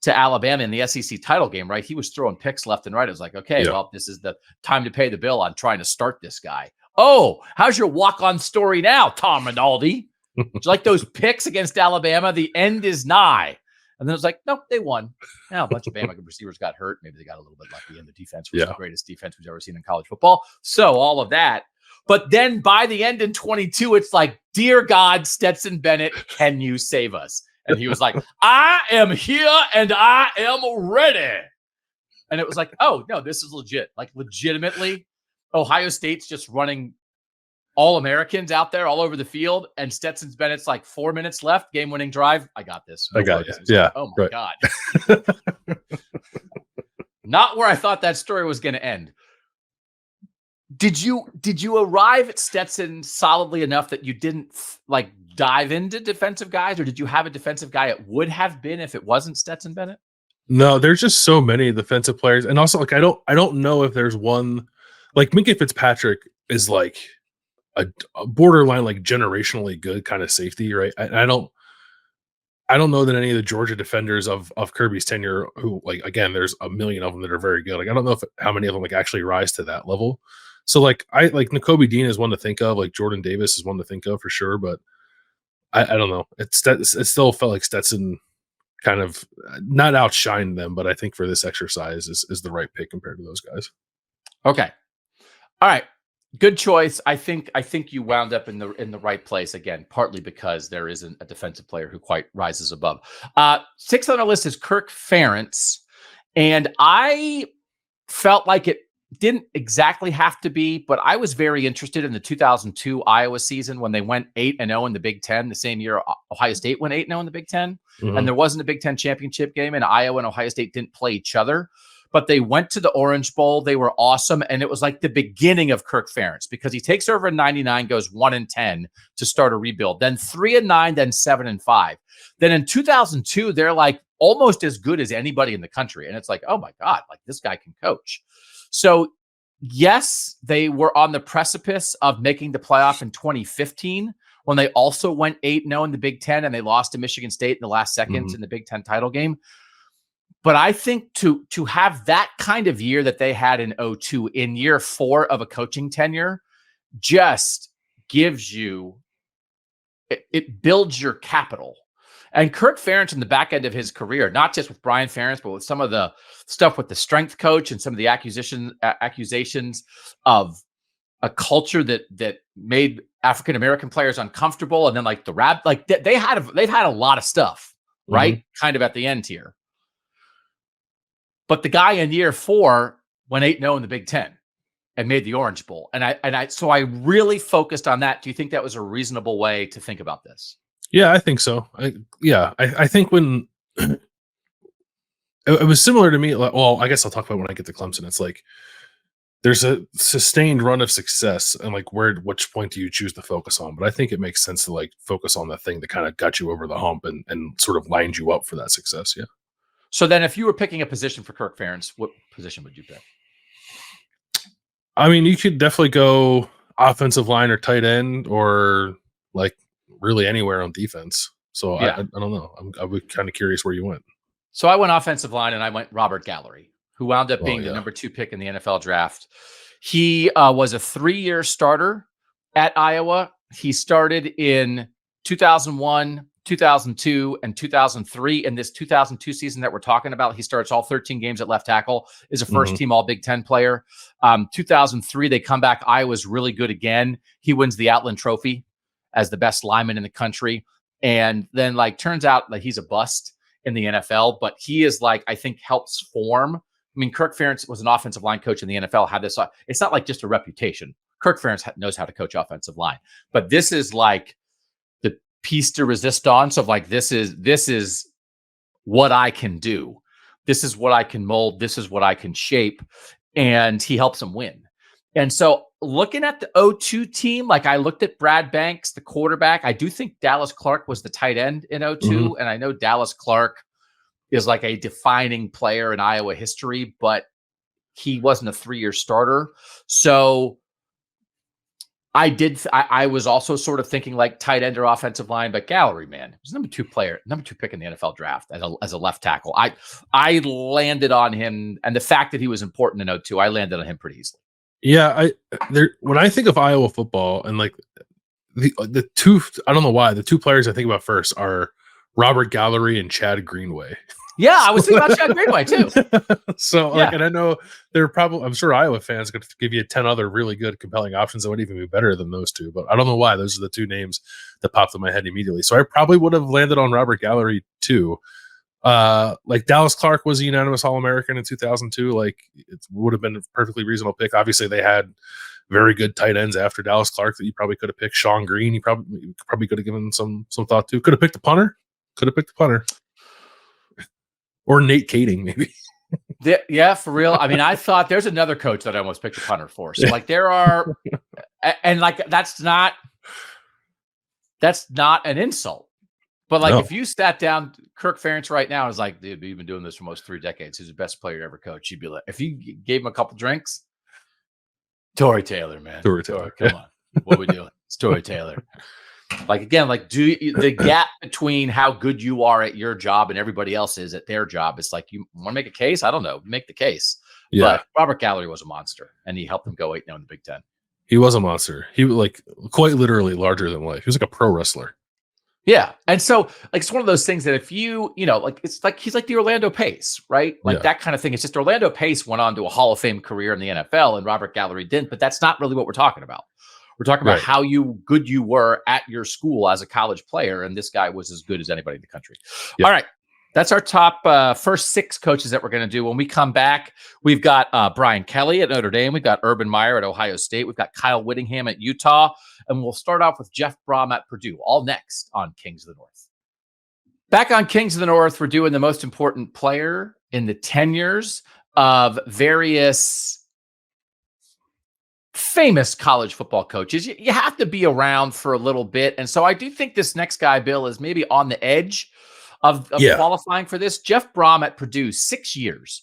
Alabama in the SEC title game, right? He was throwing picks left and right. It was like, okay, well, this is the time to pay the bill on trying to start this guy. Oh, how's your walk-on story now, Tom Rinaldi? Did you like those picks against Alabama? The end is nigh. And then it was like, nope, they won. Now a bunch of Bama receivers got hurt. Maybe they got a little bit lucky, and the defense was the greatest defense we've ever seen in college football. So all of that. But then by the end in 22, it's like, dear God, Stetson Bennett, can you save us? And he was like, I am here and I am ready. And it was like, oh, no, this is legit. Like legitimately, Ohio State's just running All-Americans out there all over the field, and Stetson Bennett's like 4 minutes left, game-winning drive. I got this. I got you. Yeah. Like, oh my God. Not where I thought that story was going to end. Did you arrive at Stetson solidly enough that you didn't like dive into defensive guys, or did you have a defensive guy it would have been if it wasn't Stetson Bennett? No, there's just so many defensive players, and also like I don't know if there's one like Minkah Fitzpatrick is like a borderline like generationally good kind of safety, right? I don't know that any of the Georgia defenders of Kirby's tenure, who like again, there's a million of them that are very good. Like I don't know how many of them like actually rise to that level. So like I like Nakobe Dean is one to think of, like Jordan Davis is one to think of for sure, but I don't know. It still felt like Stetson kind of not outshined them, but I think for this exercise is the right pick compared to those guys. Okay. All right. Good choice. I think you wound up in the right place again, partly because there isn't a defensive player who quite rises above. 6th on our list is Kirk Ferentz, and I felt like it didn't exactly have to be, but I was very interested in the 2002 Iowa season when they went 8-0 in the Big Ten. The same year Ohio State went 8-0 in the Big Ten, and there wasn't a Big Ten championship game, and Iowa and Ohio State didn't play each other. But they went to the Orange Bowl. They were awesome. And it was like the beginning of Kirk Ferentz because he takes over in 99, goes 1-10 to start a rebuild. Then 3-9, then 7-5. Then in 2002, they're like almost as good as anybody in the country. And it's like, oh my God, like this guy can coach. So yes, they were on the precipice of making the playoff in 2015 when they also went 8-0 in the Big Ten and they lost to Michigan State in the last seconds in the Big Ten title game. But I think to have that kind of year that they had in 2002 in year 4 of a coaching tenure just gives you, it builds your capital. And Kirk Ferentz in the back end of his career, not just with Brian Ferentz, but with some of the stuff with the strength coach and some of the accusations of a culture that made African-American players uncomfortable. And then like the rap, like they've had a lot of stuff, right? Kind of at the end here. But the guy in year 4 went 8-0 in the Big Ten and made the Orange Bowl. So I really focused on that. Do you think that was a reasonable way to think about this? Yeah, I think so. I think when it was similar to me, well, I guess I'll talk about it when I get to Clemson. It's like there's a sustained run of success, and like which point do you choose to focus on? But I think it makes sense to like focus on the thing that kind of got you over the hump and sort of lined you up for that success. Yeah. So then if you were picking a position for Kirk Ferentz, what position would you pick? I mean, you could definitely go offensive line or tight end or like really anywhere on defense. So yeah. I don't know. I was kind of curious where you went. So I went offensive line and I went Robert Gallery, who wound up being the number 2 pick in the NFL draft. He was a 3-year starter at Iowa. He started in 2001, 2002 and 2003. In this 2002 season that we're talking about, he starts all 13 games at left tackle, is a first team all Big Ten player. 2003, they come back. Iowa's really good again. He wins the Outland Trophy as the best lineman in the country. And then like turns out like he's a bust in the NFL, but he is like, I think helps form mean, Kirk Ferentz was an offensive line coach in the NFL. Had this, it's not like just a reputation. Kirk Ferentz knows how to coach offensive line, but this is like the piece de resistance of like, this is what I can do. This is what I can mold. This is what I can shape. And he helps them win. And so looking at the 0-2 team, like I looked at Brad Banks, the quarterback. I do think Dallas Clark was the tight end in 0-2. Mm-hmm. And I know Dallas Clark is like a defining player in Iowa history, but he wasn't a 3-year starter. So I was also sort of thinking like tight end or offensive line, but Gallery, man, was number 2 pick in the NFL draft as a left tackle. I landed on him, and the fact that he was important in 0-2, I landed on him pretty easily. Yeah, when I think of Iowa football and like the two, I don't know why, the 2 players I think about first are Robert Gallery and Chad Greenway. Yeah, I was thinking about Chad Greenway too. So, like, and I know I'm sure Iowa fans could give you 10 other really good, compelling options that would even be better than those 2. But I don't know why those are the 2 names that popped in my head immediately. So I probably would have landed on Robert Gallery too. Like Dallas Clark was a unanimous All-American in 2002. Like, it would have been a perfectly reasonable pick. Obviously, they had very good tight ends after Dallas Clark that you probably could have picked. Sean Green, you probably could have given some thought to. Could have picked a punter. Or Nate Kading, maybe. Yeah, for real. I mean, I thought there's another coach that I almost picked a punter for. So like there are, and like that's not an insult. But like if you sat down Kirk Ferentz right now and was like, dude, we've been doing this for almost 3 decades. He's the best player ever coached. You'd be like, if you gave him a couple drinks, Tory Taylor, man. Tory, come on. What are we doing? It's Tory Taylor. Like, again, like the gap between how good you are at your job and everybody else is at their job. It's like, you want to make a case? I don't know. Make the case. Yeah. But Robert Gallery was a monster, and he helped them go 8-0 in the Big Ten. He was a monster. He was like quite literally larger than life. He was like a pro wrestler. Yeah. And so like, it's one of those things that if like, it's like, he's like the Orlando Pace, right? Like that kind of thing. It's just Orlando Pace went on to a Hall of Fame career in the NFL and Robert Gallery didn't, but that's not really what we're talking about. We're talking about how good you were at your school as a college player, and this guy was as good as anybody in the country. Yep. All right. That's our top first 6 coaches that we're going to do. When we come back, we've got Brian Kelly at Notre Dame. We've got Urban Meyer at Ohio State. We've got Kyle Whittingham at Utah. And we'll start off with Jeff Brohm at Purdue, all next on Kings of the North. Back on Kings of the North, we're doing the most important player in the tenures of various famous college football coaches. You have to be around for a little bit. And so I do think this next guy, Bill, is maybe on the edge of qualifying for this. Jeff Brohm at Purdue, 6 years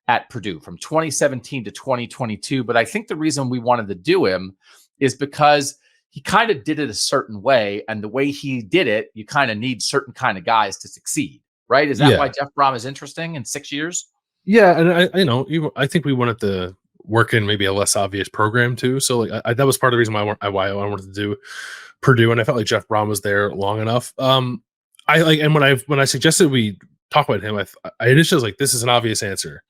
at Purdue from 2017 to 2022. But I think the reason we wanted to do him is because he kind of did it a certain way. And the way he did it, you kind of need certain kind of guys to succeed, right? Is that why Jeff Brohm is interesting in 6 years? Yeah. And I think we wanted to work in maybe a less obvious program too. So like that was part of the reason why I wanted to do Purdue. And I felt like Jeff Brohm was there long enough. And when I suggested we talk about him, I initially was like, this is an obvious answer.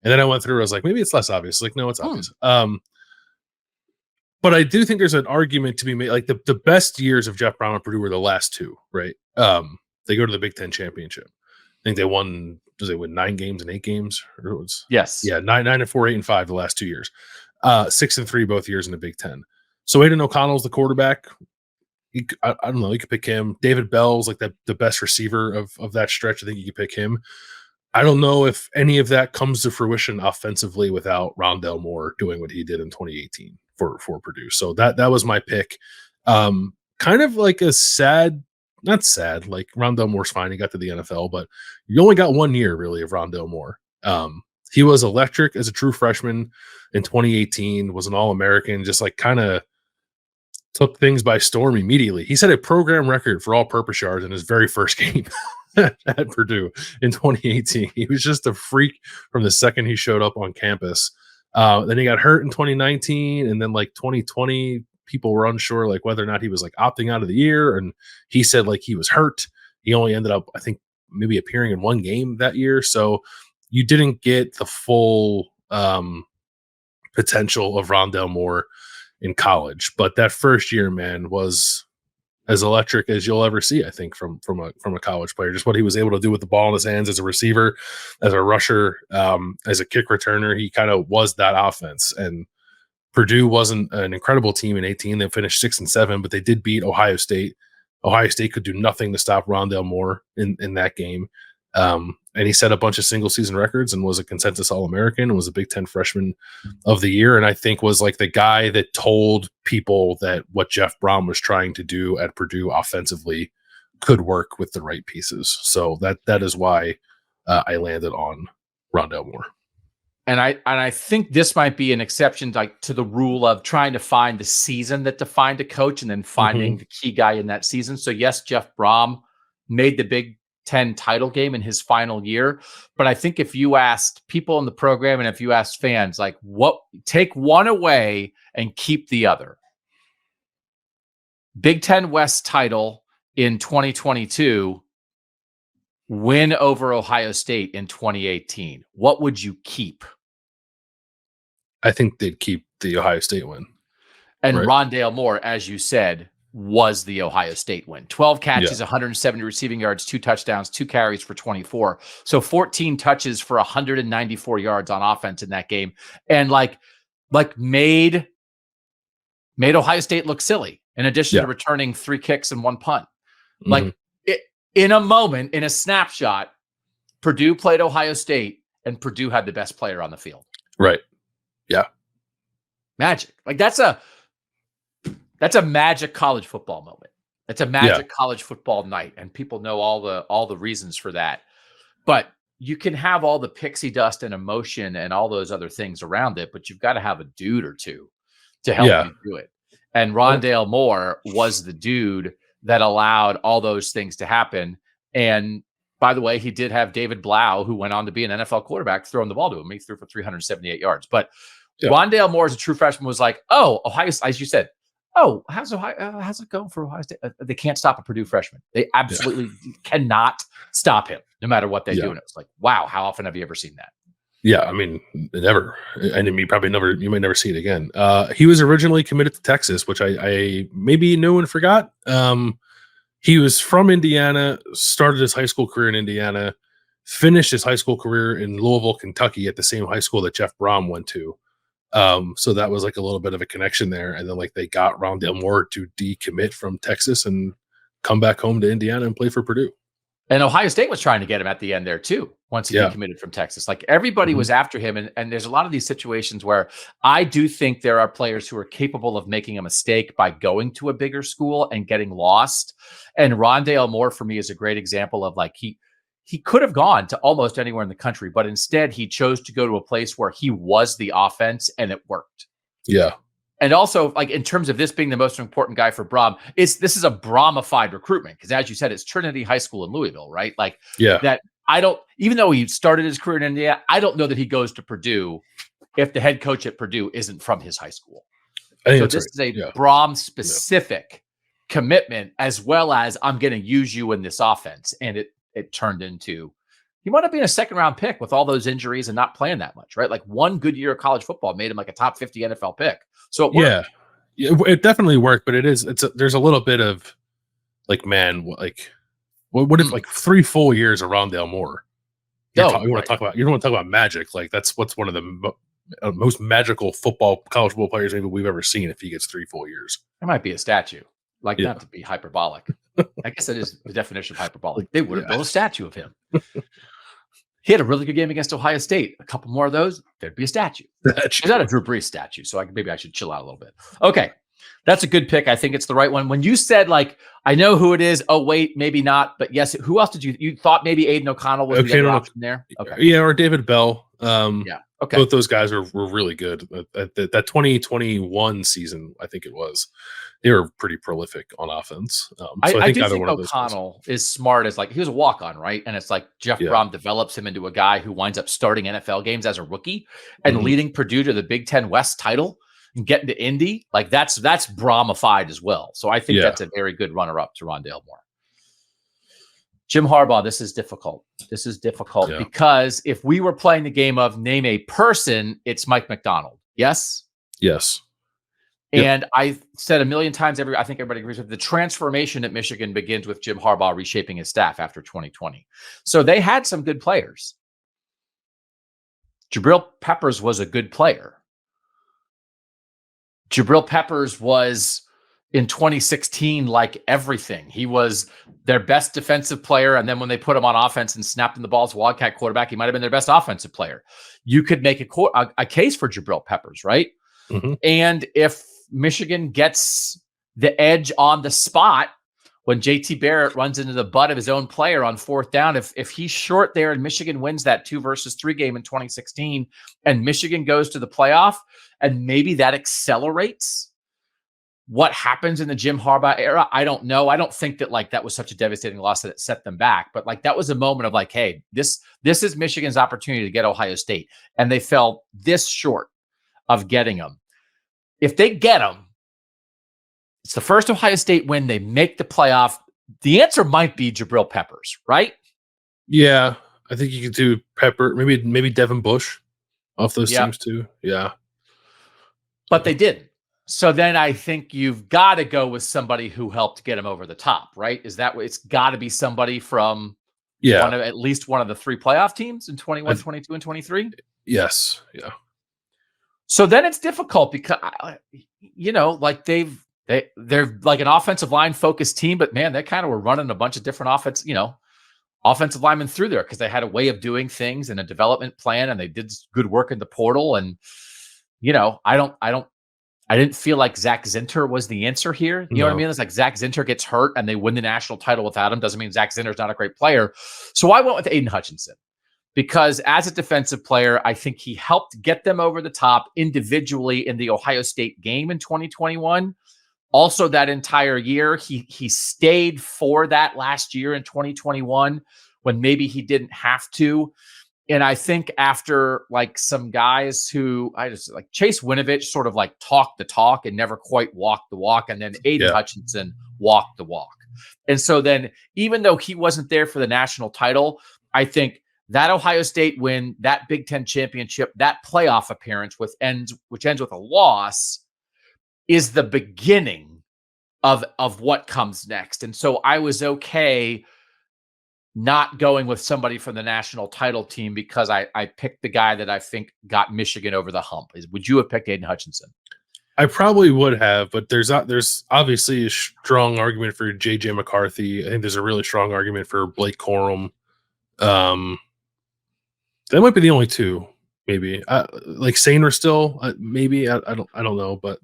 And then I went through, I was like, maybe it's less obvious. Like, no, it's obvious. But I do think there's an argument to be made. Like the best years of Jeff Brohm at Purdue were the last 2, right? They go to the Big Ten championship. I think they won. Does they win 9 games and 8 games? Yes. Yeah, 9-4, 8-5 the last 2 years. 6-3 both years in the Big Ten. So Aidan O'Connell's the quarterback. I don't know. You could pick him. David Bell's like the best receiver of that stretch. I think you could pick him. I don't know if any of that comes to fruition offensively without Rondale Moore doing what he did in 2018 for Purdue. So that was my pick. Kind of like a not sad, like Rondale Moore's fine. He got to the NFL, but you only got 1 year really of Rondale Moore. He was electric as a true freshman in 2018, was an All-American, just like kind of took things by storm immediately. He set a program record for all-purpose yards in his very first game at Purdue in 2018. He was just a freak from the second he showed up on campus. Then he got hurt in 2019, and then like 2020, people were unsure like whether or not he was like opting out of the year, and he said like he was hurt. He only ended up, I think, maybe appearing in 1 game that year. So you didn't get the full potential of Rondale Moore in college. But that first year, man, was as electric as you'll ever see, I think, from a college player. Just what he was able to do with the ball in his hands as a receiver, as a rusher, as a kick returner. He kind of was that offense. And Purdue wasn't an incredible team in 18. They finished 6-7, but they did beat Ohio State. Ohio State could do nothing to stop Rondale Moore in that game. And he set a bunch of single season records and was a consensus All-American and was a Big Ten freshman of the year. And I think was like the guy that told people that what Jeff Brohm was trying to do at Purdue offensively could work with the right pieces. So that is why I landed on Rondale Moore. And I think this might be an exception to the rule of trying to find the season that defined a coach and then finding the key guy in that season. So yes, Jeff Brohm made the Big Ten title game in his final year. But I think if you asked people in the program and if you asked fans, like, what, take one away and keep the other. Big Ten West title in 2022, win over Ohio State in 2018. What would you keep? I think they'd keep the Ohio State win. And right. Rondale Moore, as you said, was the Ohio State win. 12 catches, 170 receiving yards, 2 touchdowns, 2 carries for 24. So 14 touches for 194 yards on offense in that game. And like made Ohio State look silly in addition to returning 3 kicks and 1 punt. Like in a moment, in a snapshot, Purdue played Ohio State and Purdue had the best player on the field. Right. Yeah. Magic. Like that's a magic college football moment. It's a magic college football night, and people know all the reasons for that. But you can have all the pixie dust and emotion and all those other things around it, but you've got to have a dude or two to help you do it. And Rondale Moore was the dude that allowed all those things to happen. And by the way, he did have David Blau, who went on to be an NFL quarterback, throwing the ball to him. He threw for 378 yards. But Rondale Moore, as a true freshman, was like, oh, Ohio, as you said, oh, how's it going for Ohio State? They can't stop a Purdue freshman. They absolutely cannot stop him, no matter what they do. And it's like, wow, how often have you ever seen that? Yeah, I mean, never. And you might never see it again. He was originally committed to Texas, which I maybe knew and forgot. He was from Indiana, started his high school career in Indiana, finished his high school career in Louisville, Kentucky at the same high school that Jeff Brohm went to. So that was like a little bit of a connection there. And then like they got Rondale Moore to decommit from Texas and come back home to Indiana and play for Purdue. And Ohio State was trying to get him at the end there too, once he decommitted from Texas. Like everybody was after him. And there's a lot of these situations where I do think there are players who are capable of making a mistake by going to a bigger school and getting lost. And Rondale Moore for me is a great example of like he could have gone to almost anywhere in the country, but instead he chose to go to a place where he was the offense and it worked. Yeah. And also, like in terms of this being the most important guy for Brohm, this is a Brohmified recruitment because, as you said, it's Trinity High School in Louisville, right? Like that. Even though he started his career in India, I don't know that he goes to Purdue if the head coach at Purdue isn't from his high school. So this is a Brohm specific commitment, as well as I'm going to use you in this offense, and it turned into. He wound up being a 2nd-round pick with all those injuries and not playing that much, right? Like one good year of college football made him like a top 50 NFL pick. So it worked. Yeah, it definitely worked, but there's a little bit of like, man, like what if like 3 full years of Rondale Moore? You want to talk about magic? Like that's what's one of the most magical college football players maybe we've ever seen. If he gets 3 full years, it might be a statue. Like not to be hyperbolic. I guess that is the definition of hyperbolic. They would have built a statue of him. He had a really good game against Ohio State. A couple more of those, there'd be a statue. There's not a Drew Brees statue, so maybe I should chill out a little bit. Okay, that's a good pick. I think it's the right one. When you said, like, I know who it is. Oh, wait, maybe not. But yes, who else did you thought maybe Aidan O'Connell was the other option there? Okay. Yeah, or David Bell. Okay. Both those guys were really good. That 2021 season, I think it was. They were pretty prolific on offense. I do think O'Connell is smart as like he was a walk-on, right? And it's like Jeff Brohm develops him into a guy who winds up starting NFL games as a rookie and leading Purdue to the Big Ten West title and getting to Indy. Like that's Brohmified as well. So I think that's a very good runner-up to Rondale Moore. Jim Harbaugh, this is difficult. Because if we were playing the game of name a person, it's Mike Macdonald. Yes? Yes. And I said a million times, I think everybody agrees with the transformation at Michigan begins with Jim Harbaugh reshaping his staff after 2020. So they had some good players. Jabril Peppers was a good player. Jabril Peppers was in 2016 like everything. He was their best defensive player. And then when they put him on offense and snapped him the ball as a Wildcat quarterback, he might have been their best offensive player. You could make a case for Jabril Peppers, right? Mm-hmm. And if Michigan gets the edge on the spot when JT Barrett runs into the butt of his own player on fourth down, if he's short there and Michigan wins that 2-3 game in 2016 and Michigan goes to the playoff, and maybe that accelerates what happens in the Jim Harbaugh era, I don't know. I don't think that that was such a devastating loss that it set them back, but that was a moment of hey, this is Michigan's opportunity to get Ohio State, and they fell this short of getting them. If they get them, it's the first Ohio State win. They make the playoff. The answer might be Jabril Peppers, right? Yeah, I think you could do Pepper, maybe Devin Bush off those teams too. Yeah, but they didn't. So then I think you've got to go with somebody who helped get him over the top, right? Is that it's got to be somebody from at least one of the 3 playoff teams in 21, 22, and 23? Yes. Yeah. So then it's difficult because, they're like an offensive line focused team, but man, they kind of were running a bunch of different offensive linemen through there because they had a way of doing things and a development plan, and they did good work in the portal. And, I didn't feel like Zach Zinter was the answer here. You know what I mean? It's like Zach Zinter gets hurt and they win the national title without him. Doesn't mean Zach Zinter's not a great player. So I went with Aidan Hutchinson because as a defensive player, I think he helped get them over the top individually in the Ohio State game in 2021. Also that entire year, he stayed for that last year in 2021 when maybe he didn't have to. And I think after some guys who I just Chase Winovich sort of talked the talk and never quite walked the walk. And then Aidan Hutchinson walked the walk. And so then even though he wasn't there for the national title, I think that Ohio State win, that Big Ten championship, that playoff appearance which ends with a loss is the beginning of what comes next. And so I was okay not going with somebody from the national title team because I picked the guy that I think got Michigan over the hump. Would you have picked Aidan Hutchinson? I probably would have, but there's obviously a strong argument for JJ McCarthy. I think there's a really strong argument for Blake Corum. That might be the only 2, maybe. Sainer still, maybe. I don't know, but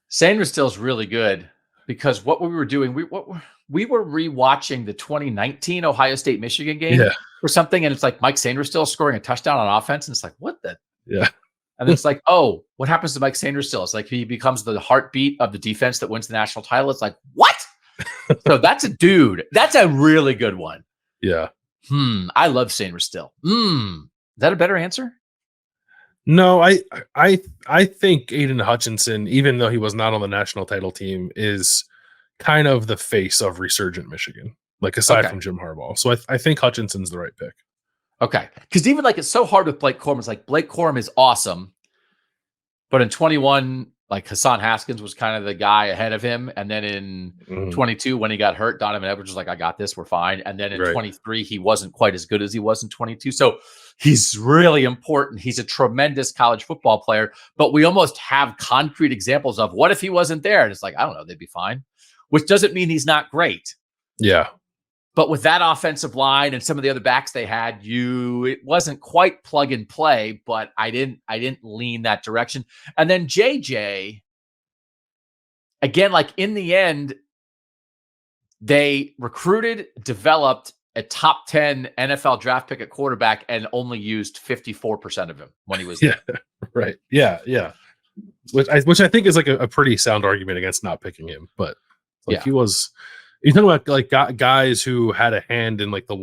Sainer still is really good because what we were doing, we were rewatching the 2019 Ohio State Michigan game or something, and it's Mike Sainristil scoring a touchdown on offense, and it's what the and it's oh, what happens to Mike Sainristil? It's he becomes the heartbeat of the defense that wins the national title. It's what? So that's a dude. That's a really good one. Yeah. I love Sainristil. Is that a better answer? No, I think Aidan Hutchinson, even though he was not on the national title team, is kind of the face of resurgent Michigan, aside from Jim Harbaugh. So I think Hutchinson's the right pick. Okay. Because even it's so hard with Blake Corum. It's Blake Corum is awesome. But in 21, Hassan Haskins was kind of the guy ahead of him. And then in 22, when he got hurt, Donovan Edwards was I got this, we're fine. And then in 23, he wasn't quite as good as he was in 22. So he's really important. He's a tremendous college football player, but we almost have concrete examples of what if he wasn't there? And it's I don't know, they'd be fine, which doesn't mean he's not great. Yeah. But with that offensive line and some of the other backs they had, it wasn't quite plug and play, but I didn't lean that direction. And then JJ, again, in the end, they recruited, developed a top 10 NFL draft pick at quarterback and only used 54% of him when he was there. Right. Yeah. Yeah. Which I think is a pretty sound argument against not picking him, but he was. You talk about guys who had a hand in the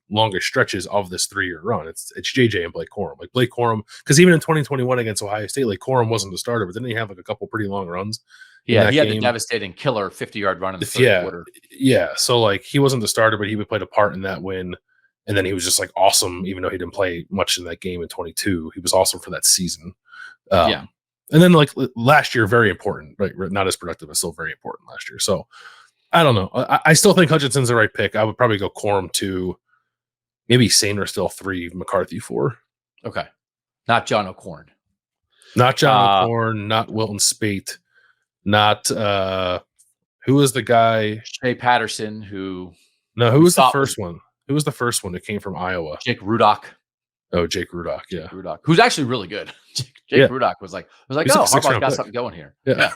longest stretches of this 3-year run. It's JJ and Blake Corum. Blake Corum, because even in 2021 against Ohio State, Corum wasn't the starter, but didn't he have a couple pretty long runs? Yeah, he had the devastating killer 50-yard run in the third quarter. Yeah, so he wasn't the starter, but he played a part in that win, and then he was just awesome. Even though he didn't play much in that game in 22, he was awesome for that season. And then like last year, very important, right? Not as productive, but still very important last year. So I don't know. I still think Hutchinson's the right pick. I would probably go Corum 2, maybe Sainer still 3, McCarthy 4. Okay. Not John O'Corn. Not John O'Corn, not Wilton Spate, not who was the guy? Shea Patterson, who was the first one? Who was the first one that came from Iowa? Jake Rudock. Oh, Jake Rudock, yeah. Rudock, who's actually really good. Jake Rudock was like, oh, Harbaugh's got something going here. Yeah.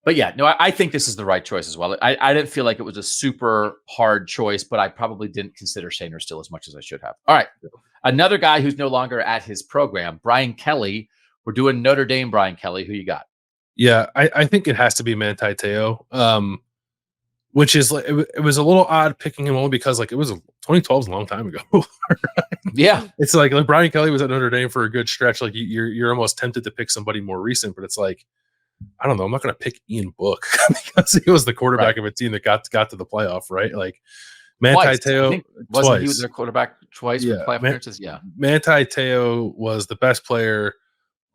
But yeah, no, I think this is the right choice as well. I didn't feel like it was a super hard choice, but I probably didn't consider Sainer still as much as I should have. All right. Another guy who's no longer at his program, Brian Kelly. We're doing Notre Dame Brian Kelly. Who you got? Yeah, I think it has to be Manti Te'o, which is like it was a little odd picking him only because like it was 2012 is a long time ago. Yeah, it's like Brian Kelly was at Notre Dame for a good stretch. Like you're almost tempted to pick somebody more recent, but it's like I don't know. I'm not going to pick Ian Book because he was the quarterback of a team that got to the playoff, right? Like Manti Te'o, wasn't he was their quarterback twice for playoff appearances? Yeah, Manti Te'o was the best player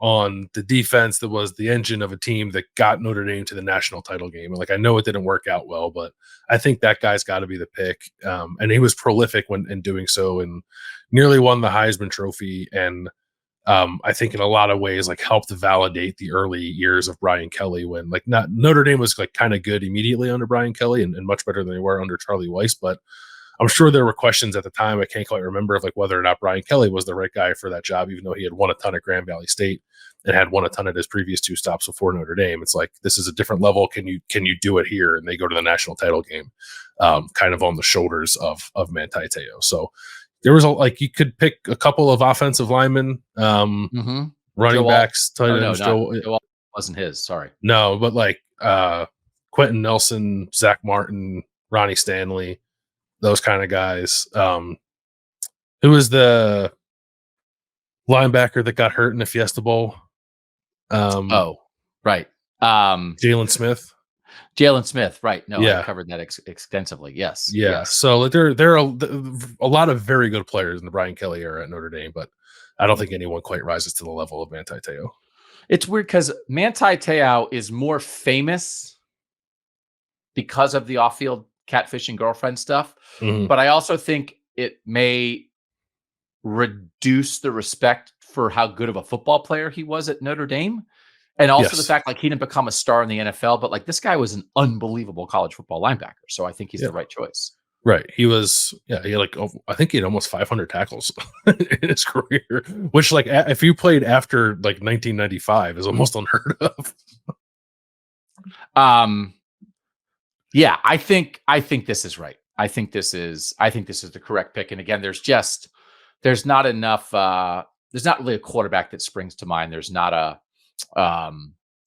on the defense that was the engine of a team that got Notre Dame to the national title game. Like I know it didn't work out well, but I think that guy's got to be the pick. And he was prolific in doing so and nearly won the Heisman Trophy. And I think in a lot of ways, like helped validate the early years of Brian Kelly when like not Notre Dame was like kind of good immediately under Brian Kelly and much better than they were under Charlie Weiss. But I'm sure there were questions at the time. I can't quite remember of like whether or not Brian Kelly was the right guy for that job, even though he had won a ton at Grand Valley State and had won a ton at his previous 2 stops before Notre Dame. It's like, this is a different level. Can you do it here? And they go to the national title game, kind of on the shoulders of Manti Te'o. So there was you could pick a couple of offensive linemen, running backs, tight ends. Joe wasn't his. Sorry. No, but like Quentin Nelson, Zach Martin, Ronnie Stanley, those kind of guys. Who was the linebacker that got hurt in the Fiesta Bowl? Right. Jalen Smith. Right. No, I covered that extensively. Yes. Yeah. Yes. So there are a lot of very good players in the Brian Kelly era at Notre Dame, but I don't think anyone quite rises to the level of Manti Te'o. It's weird because Manti Te'o is more famous because of the off-field catfishing girlfriend stuff. Mm-hmm. But I also think it may reduce the respect for how good of a football player he was at Notre Dame. And also the fact like he didn't become a star in the NFL, but like this guy was an unbelievable college football linebacker. So I think he's the right choice. Right. He was, he had like, I think he had almost 500 tackles in his career, which like if you played after like 1995 is almost unheard of. Yeah, I think this is right. I think this is the correct pick. And again, there's not enough, there's not really a quarterback that springs to mind. There's not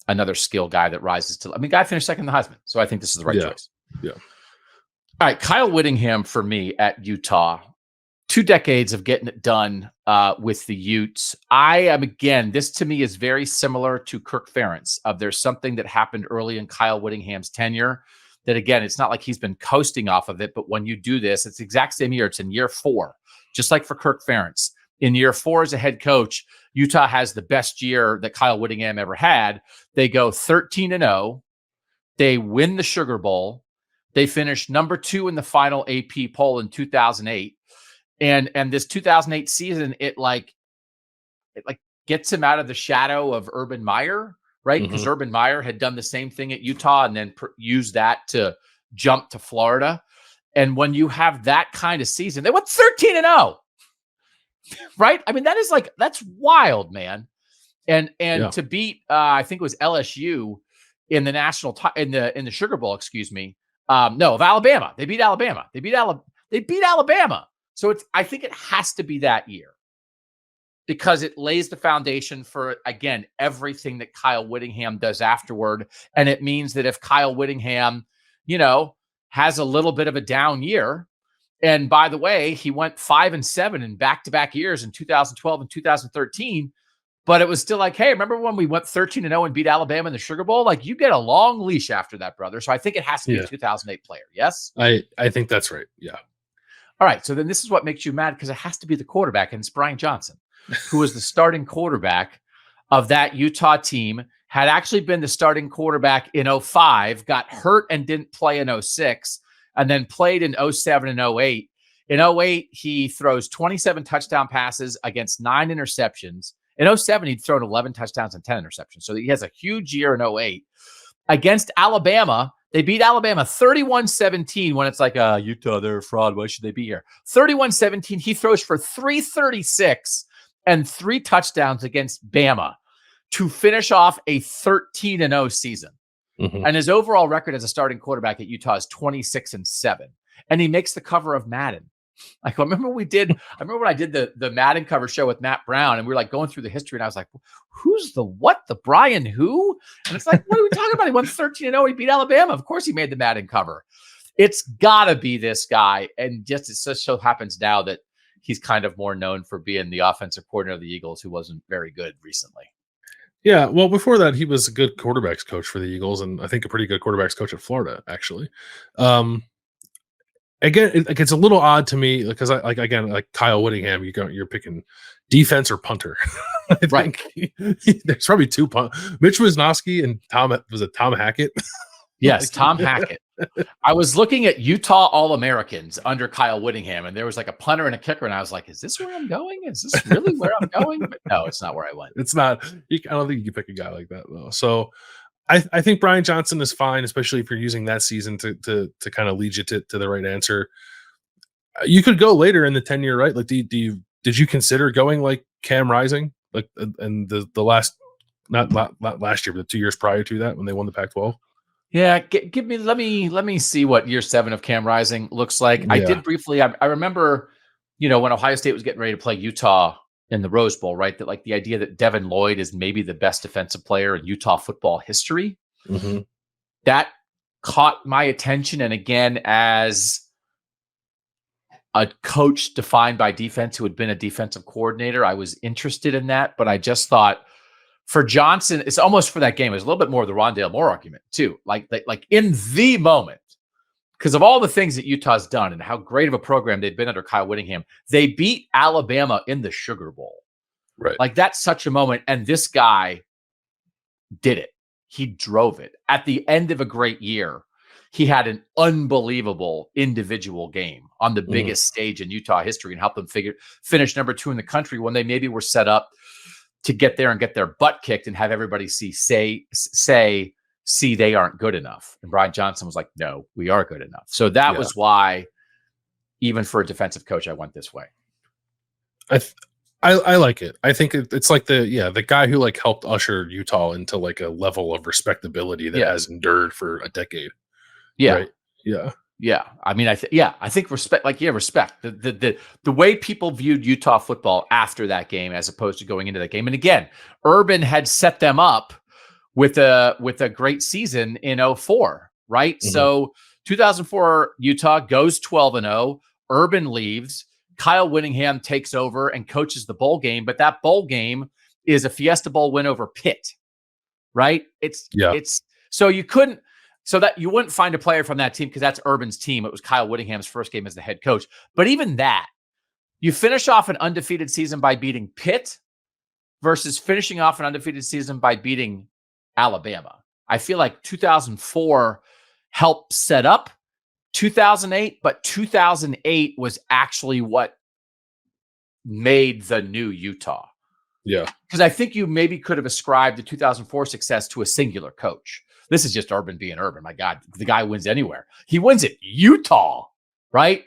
another skill guy that rises to, guy finished second in the Heisman. So I think this is the right choice. Yeah. All right. Kyle Whittingham for me at Utah, 2 decades of getting it done with the Utes. This to me is very similar to Kirk Ferentz there's something that happened early in Kyle Whittingham's tenure that again, it's not like he's been coasting off of it, but when you do this, it's the exact same year. It's in year 4, just like for Kirk Ferentz. In year 4 as a head coach, Utah has the best year that Kyle Whittingham ever had. They go 13-0. They win the Sugar Bowl. They finish number 2 in the final AP poll in 2008. And this 2008 season, it gets him out of the shadow of Urban Meyer, right? Because Urban Meyer had done the same thing at Utah and then used that to jump to Florida. And when you have that kind of season, they went 13-0. Right? That's wild, man. And to beat I think it was LSU in the national in the Sugar Bowl, excuse me. Of Alabama. They beat Alabama. They beat Alabama. So I think it has to be that year because it lays the foundation for, again, everything that Kyle Whittingham does afterward. And it means that if Kyle Whittingham, has a little bit of a down year, and by the way, he went 5-7 in back-to-back years in 2012 and 2013, but it was still like, hey, remember when we went 13-0 and beat Alabama in the Sugar Bowl? Like you get a long leash after that, brother. So I think it has to be a 2008 player. Yes. I think that's right. Yeah. All right. So then this is what makes you mad because it has to be the quarterback, and it's Brian Johnson, who was the starting quarterback of that Utah team, had actually been the starting quarterback in 05, got hurt and didn't play in 06, and then played in 07 and 08. In 08, he throws 27 touchdown passes against 9 interceptions. In 07, he'd thrown 11 touchdowns and 10 interceptions. So he has a huge year in 08. Against Alabama, they beat Alabama 31-17 when it's like, Utah, they're a fraud. Why should they be here? 31-17, he throws for 336 and 3 touchdowns against Bama to finish off a 13-0 season. Mm-hmm. And his overall record as a starting quarterback at Utah is 26-7. And he makes the cover of Madden. Like, I remember when I did the Madden cover show with Matt Brown, and we were like going through the history, and I was like, who's the what? The Brian who? And it's like, what are we talking about? He won 13-0. He beat Alabama. Of course he made the Madden cover. It's got to be this guy. And just it just so happens now that he's kind of more known for being the offensive coordinator of the Eagles, who wasn't very good recently. Yeah, well, before that, he was a good quarterbacks coach for the Eagles, and I think a pretty good quarterbacks coach at Florida, actually. Again, it's a little odd to me because like Kyle Whittingham, you're picking defense or punter. Right. There's probably 2 Mitch Wisnowski and Tom Hackett. Yes, Tom Hackett. I was looking at Utah All-Americans under Kyle Whittingham, and there was like a punter and a kicker, and I was like, is this where I'm going? Is this really where I'm going? But no, it's not where I went. It's not. I don't think you can pick a guy like that, though. So I think Brian Johnson is fine, especially if you're using that season to kind of lead you to the right answer. You could go later in the tenure, right? Like, did you consider going like Cam Rising, like, and the last not last year, but the 2 years prior to that when they won the Pac-12? Yeah, let me see what year 7 of Cam Rising looks like. Yeah. I did briefly. I remember, when Ohio State was getting ready to play Utah in the Rose Bowl, right? That like the idea that Devin Lloyd is maybe the best defensive player in Utah football history. Mm-hmm. That caught my attention. And again, as a coach defined by defense who had been a defensive coordinator, I was interested in that. But I just thought for Johnson, it's almost for that game. It was a little bit more of the Rondale Moore argument too. Like in the moment, because of all the things that Utah's done and how great of a program they've been under Kyle Whittingham, they beat Alabama in the Sugar Bowl. Right. Like, that's such a moment. And this guy did it. He drove it. At the end of a great year, he had an unbelievable individual game on the biggest stage in Utah history and helped them finish number 2 in the country when they maybe were set up to get there and get their butt kicked and have everybody say they aren't good enough. And Brian Johnson was like, no, we are good enough. So that was why, even for a defensive coach, I went this way. I like it. I think it's like the guy who like helped usher Utah into like a level of respectability that has endured for a decade. Yeah. Right? Yeah. Yeah. I mean, I think respect, respect the way people viewed Utah football after that game, as opposed to going into that game. And again, Urban had set them up with a great season in 04, right? Mm-hmm. So 2004, Utah goes 12-0. Urban leaves. Kyle Whittingham takes over and coaches the bowl game, but that bowl game is a Fiesta Bowl win over Pitt, right? It's so you wouldn't find a player from that team because that's Urban's team. It was Kyle Whittingham's first game as the head coach. But even that, you finish off an undefeated season by beating Pitt versus finishing off an undefeated season by beating Alabama. I feel like 2004 helped set up 2008, but 2008 was actually what made the new Utah. Yeah. Because I think you maybe could have ascribed the 2004 success to a singular coach. This is just Urban being Urban. My God, the guy wins anywhere. He wins at Utah, right?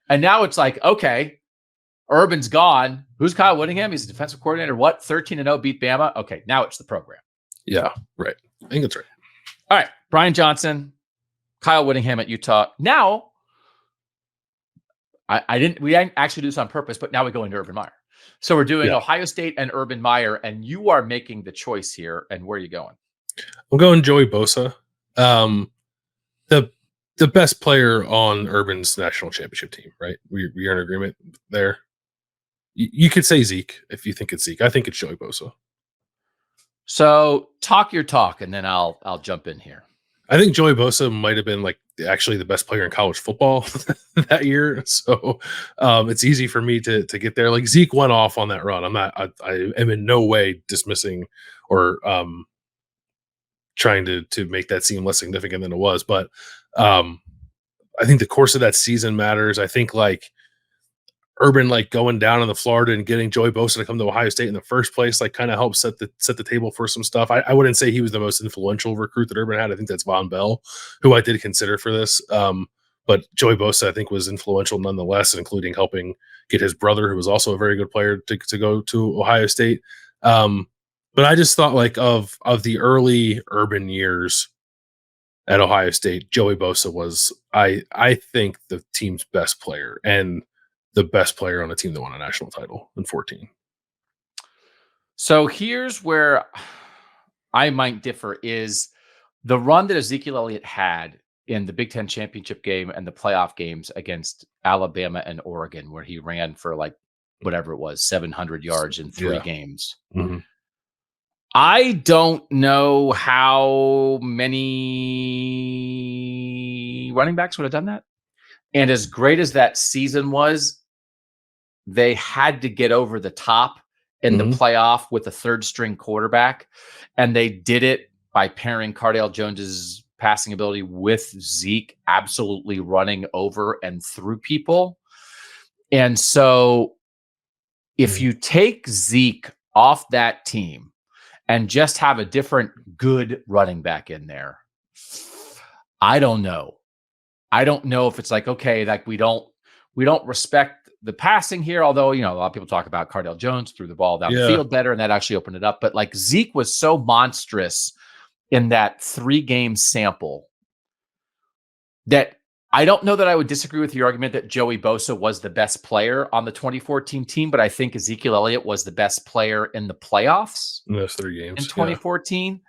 And now it's like, okay, Urban's gone. Who's Kyle Whittingham? He's a defensive coordinator. What? 13-0, beat Bama. Okay, now it's the program. Yeah, right. I think that's right. All right, Brian Johnson, Kyle Whittingham at Utah. Now, we didn't actually do this on purpose, but now we go into Urban Meyer. So we're doing Ohio State and Urban Meyer, and you are making the choice here. And where are you going? I'm going Joey Bosa, the best player on Urban's national championship team, right? We're in agreement there. You could say Zeke if you think it's Zeke. I think it's Joey Bosa. So talk your talk, and then I'll jump in here. I think Joey Bosa might have been like actually the best player in college football that year. So it's easy for me to get there. Like Zeke went off on that run. I am in no way dismissing or trying to make that seem less significant than it was. But I think the course of that season matters. I think like Urban like going down in the Florida and getting Joey Bosa to come to Ohio State in the first place, like kind of helped set the table for some stuff. I wouldn't say he was the most influential recruit that Urban had. I think that's Von Bell, who I did consider for this. But Joey Bosa, I think, was influential nonetheless, including helping get his brother, who was also a very good player, to go to Ohio State. But I just thought like of the early Urban years at Ohio State, Joey Bosa was, I think, the team's best player and the best player on a team that won a national title in 14. So here's where I might differ is the run that Ezekiel Elliott had in the Big Ten championship game and the playoff games against Alabama and Oregon, where he ran for like whatever it was, 700 yards in 3 games. Mm-hmm. I don't know how many running backs would have done that. And as great as that season was, they had to get over the top in the playoff with a third string quarterback. And they did it by pairing Cardale Jones's passing ability with Zeke absolutely running over and through people. And so if you take Zeke off that team and just have a different good running back in there, I don't know. I don't know if it's like, okay, like we don't respect the passing here, although, you know, a lot of people talk about Cardale Jones threw the ball down the field better, and that actually opened it up. But like Zeke was so monstrous in that 3-game sample that I don't know that I would disagree with your argument that Joey Bosa was the best player on the 2014 team, but I think Ezekiel Elliott was the best player in the playoffs in those 3 games in 2014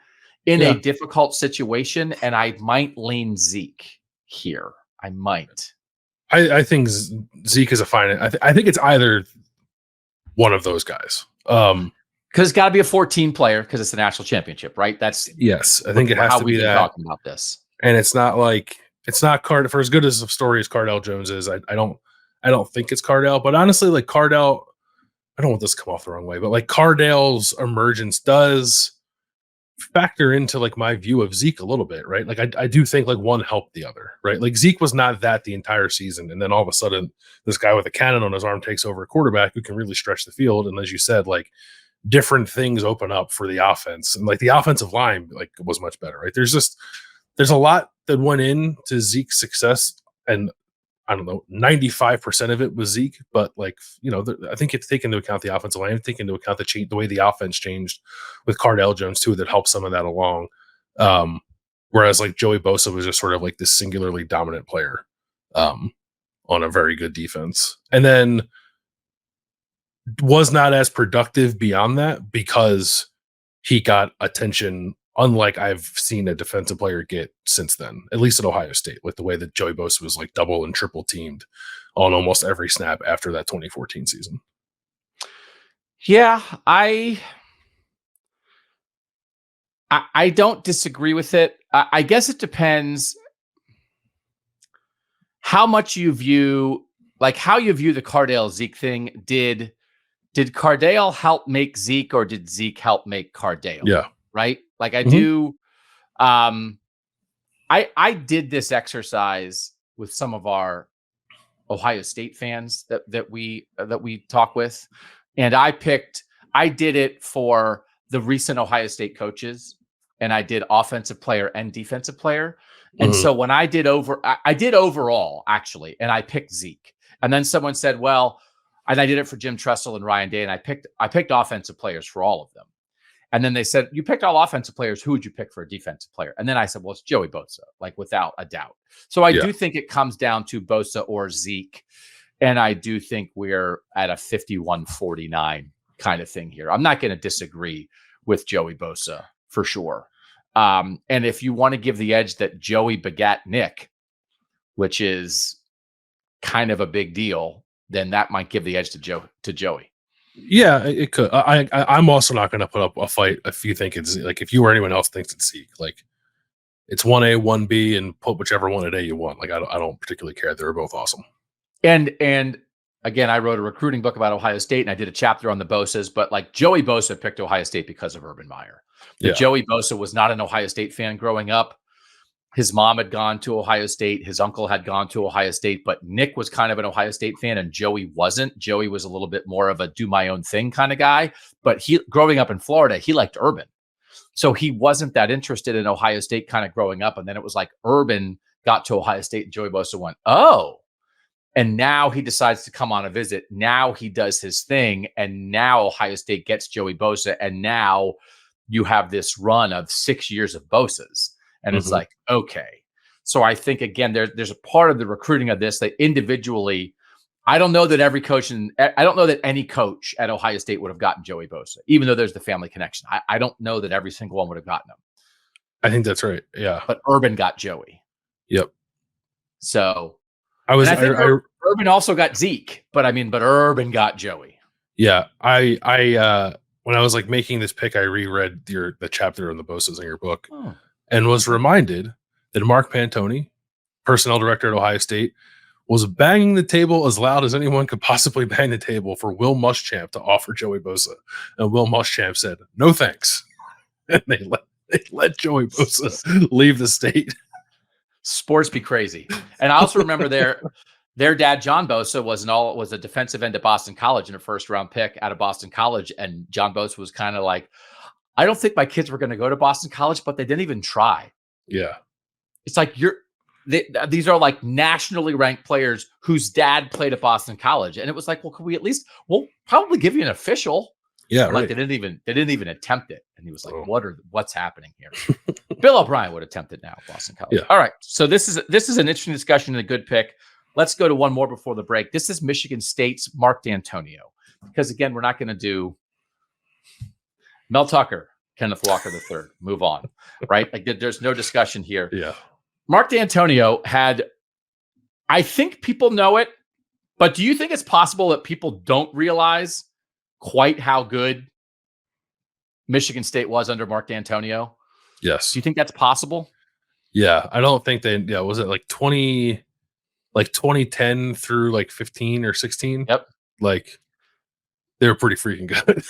in a difficult situation. And I might lean Zeke here. I might. I think Zeke is a fine. I think it's either one of those guys. Because it's got to be a 14 player because it's the national championship, right? That's yes. I think it has to be that. Talking about this, and it's not Card for as good as a story as Cardale Jones is. I don't think it's Cardale, but honestly, like Cardale, I don't want this to come off the wrong way, but like Cardale's emergence does factor into like my view of Zeke a little bit, right? Like I do think like one helped the other, right? Like Zeke was not that the entire season, and then all of a sudden this guy with a cannon on his arm takes over a quarterback who can really stretch the field, and as you said, like different things open up for the offense, and like the offensive line like was much better, right? There's a lot that went into Zeke's success, and I don't know, 95% of it was Zeke, but like, you know, I think you have to take into account the offensive line, take into account the way the offense changed with Cardale Jones too, that helped some of that along. Whereas like Joey Bosa was just sort of like this singularly dominant player on a very good defense. And then was not as productive beyond that because he got attention unlike I've seen a defensive player get since then, at least at Ohio State, with the way that Joey Bosa was like double and triple teamed on almost every snap after that 2014 season. Yeah, I don't disagree with it. I guess it depends how much you view, like how you view the Cardale Zeke thing. Did Cardale help make Zeke, or did Zeke help make Cardale? Yeah. Right. Like I do. I did this exercise with some of our Ohio State fans that we talk with. And I did it for the recent Ohio State coaches, and I did offensive player and defensive player. And so when I did overall actually, and I picked Zeke, and then someone said, well, and I did it for Jim Tressel and Ryan Day, and I picked offensive players for all of them. And then they said, you picked all offensive players. Who would you pick for a defensive player? And then I said, well, it's Joey Bosa, like without a doubt. So I do think it comes down to Bosa or Zeke. And I do think we're at a 51-49 kind of thing here. I'm not going to disagree with Joey Bosa for sure. And if you want to give the edge that Joey begat Nick, which is kind of a big deal, then that might give the edge to Joey. Yeah, it could. I'm also not going to put up a fight if you think it's like, if you or anyone else thinks it's Zeke. Like, it's 1A, 1B, and put whichever one at A you want. Like I don't particularly care. They were both awesome. And again, I wrote a recruiting book about Ohio State, and I did a chapter on the Bosas, but like Joey Bosa picked Ohio State because of Urban Meyer. But Joey Bosa was not an Ohio State fan growing up. His mom had gone to Ohio State. His uncle had gone to Ohio State, but Nick was kind of an Ohio State fan and Joey wasn't. Joey was a little bit more of a do my own thing kind of guy, but he, growing up in Florida, he liked Urban. So he wasn't that interested in Ohio State kind of growing up. And then it was like Urban got to Ohio State and Joey Bosa went, oh, and now he decides to come on a visit. Now he does his thing. And now Ohio State gets Joey Bosa. And now you have this run of 6 years of Bosas. And it's like, okay. So I think, again, there's a part of the recruiting of this that individually, I don't know that every coach, I don't know that any coach at Ohio State would have gotten Joey Bosa, even though there's the family connection. I don't know that every single one would have gotten him. I think that's right. Yeah. But Urban got Joey. Yep. So Urban also got Zeke, but Urban got Joey. Yeah. I when I was like making this pick, I reread the chapter on the Bosas in your book and was reminded that Mark Pantoni, personnel director at Ohio State, was banging the table as loud as anyone could possibly bang the table for Will Muschamp to offer Joey Bosa. And Will Muschamp said, no thanks. And they let Joey Bosa leave the state. Sports be crazy. And I also remember their dad, John Bosa, was a defensive end at Boston College and a first-round pick out of Boston College. And John Bosa was kind of like, I don't think my kids were going to go to Boston College, but they didn't even try. Yeah. It's like these are like nationally ranked players whose dad played at Boston College. And it was like, well, could we we'll probably give you an official. Yeah. Like they didn't even attempt it. And he was like, what's happening here? Bill O'Brien would attempt it now at Boston College. Yeah. All right. So this is an interesting discussion and a good pick. Let's go to one more before the break. This is Michigan State's Mark D'Antonio. Because again, we're not going to do Mel Tucker, Kenneth Walker III. Move on. Right? Like there's no discussion here. Yeah. Mark D'Antonio had, I think people know it, but do you think it's possible that people don't realize quite how good Michigan State was under Mark D'Antonio? Yes. Do you think that's possible? Yeah. I don't think was it like 2010 through like 15 or 16? Yep. Like they were pretty freaking good.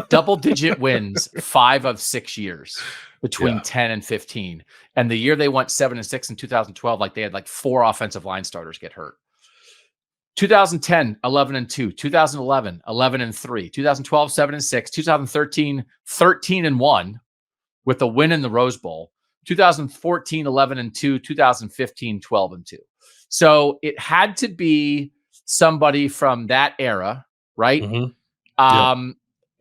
Double-digit wins 5 of 6 years between 10 and 15. And the year they went 7-6 in 2012, like they had like 4 offensive line starters get hurt. 2010, 11-2. 2011, 11-3. 2012, 7-6. 2013, 13-1 with a win in the Rose Bowl. 2014, 11-2. 2015, 12-2. So it had to be somebody from that era, right? Mm-hmm.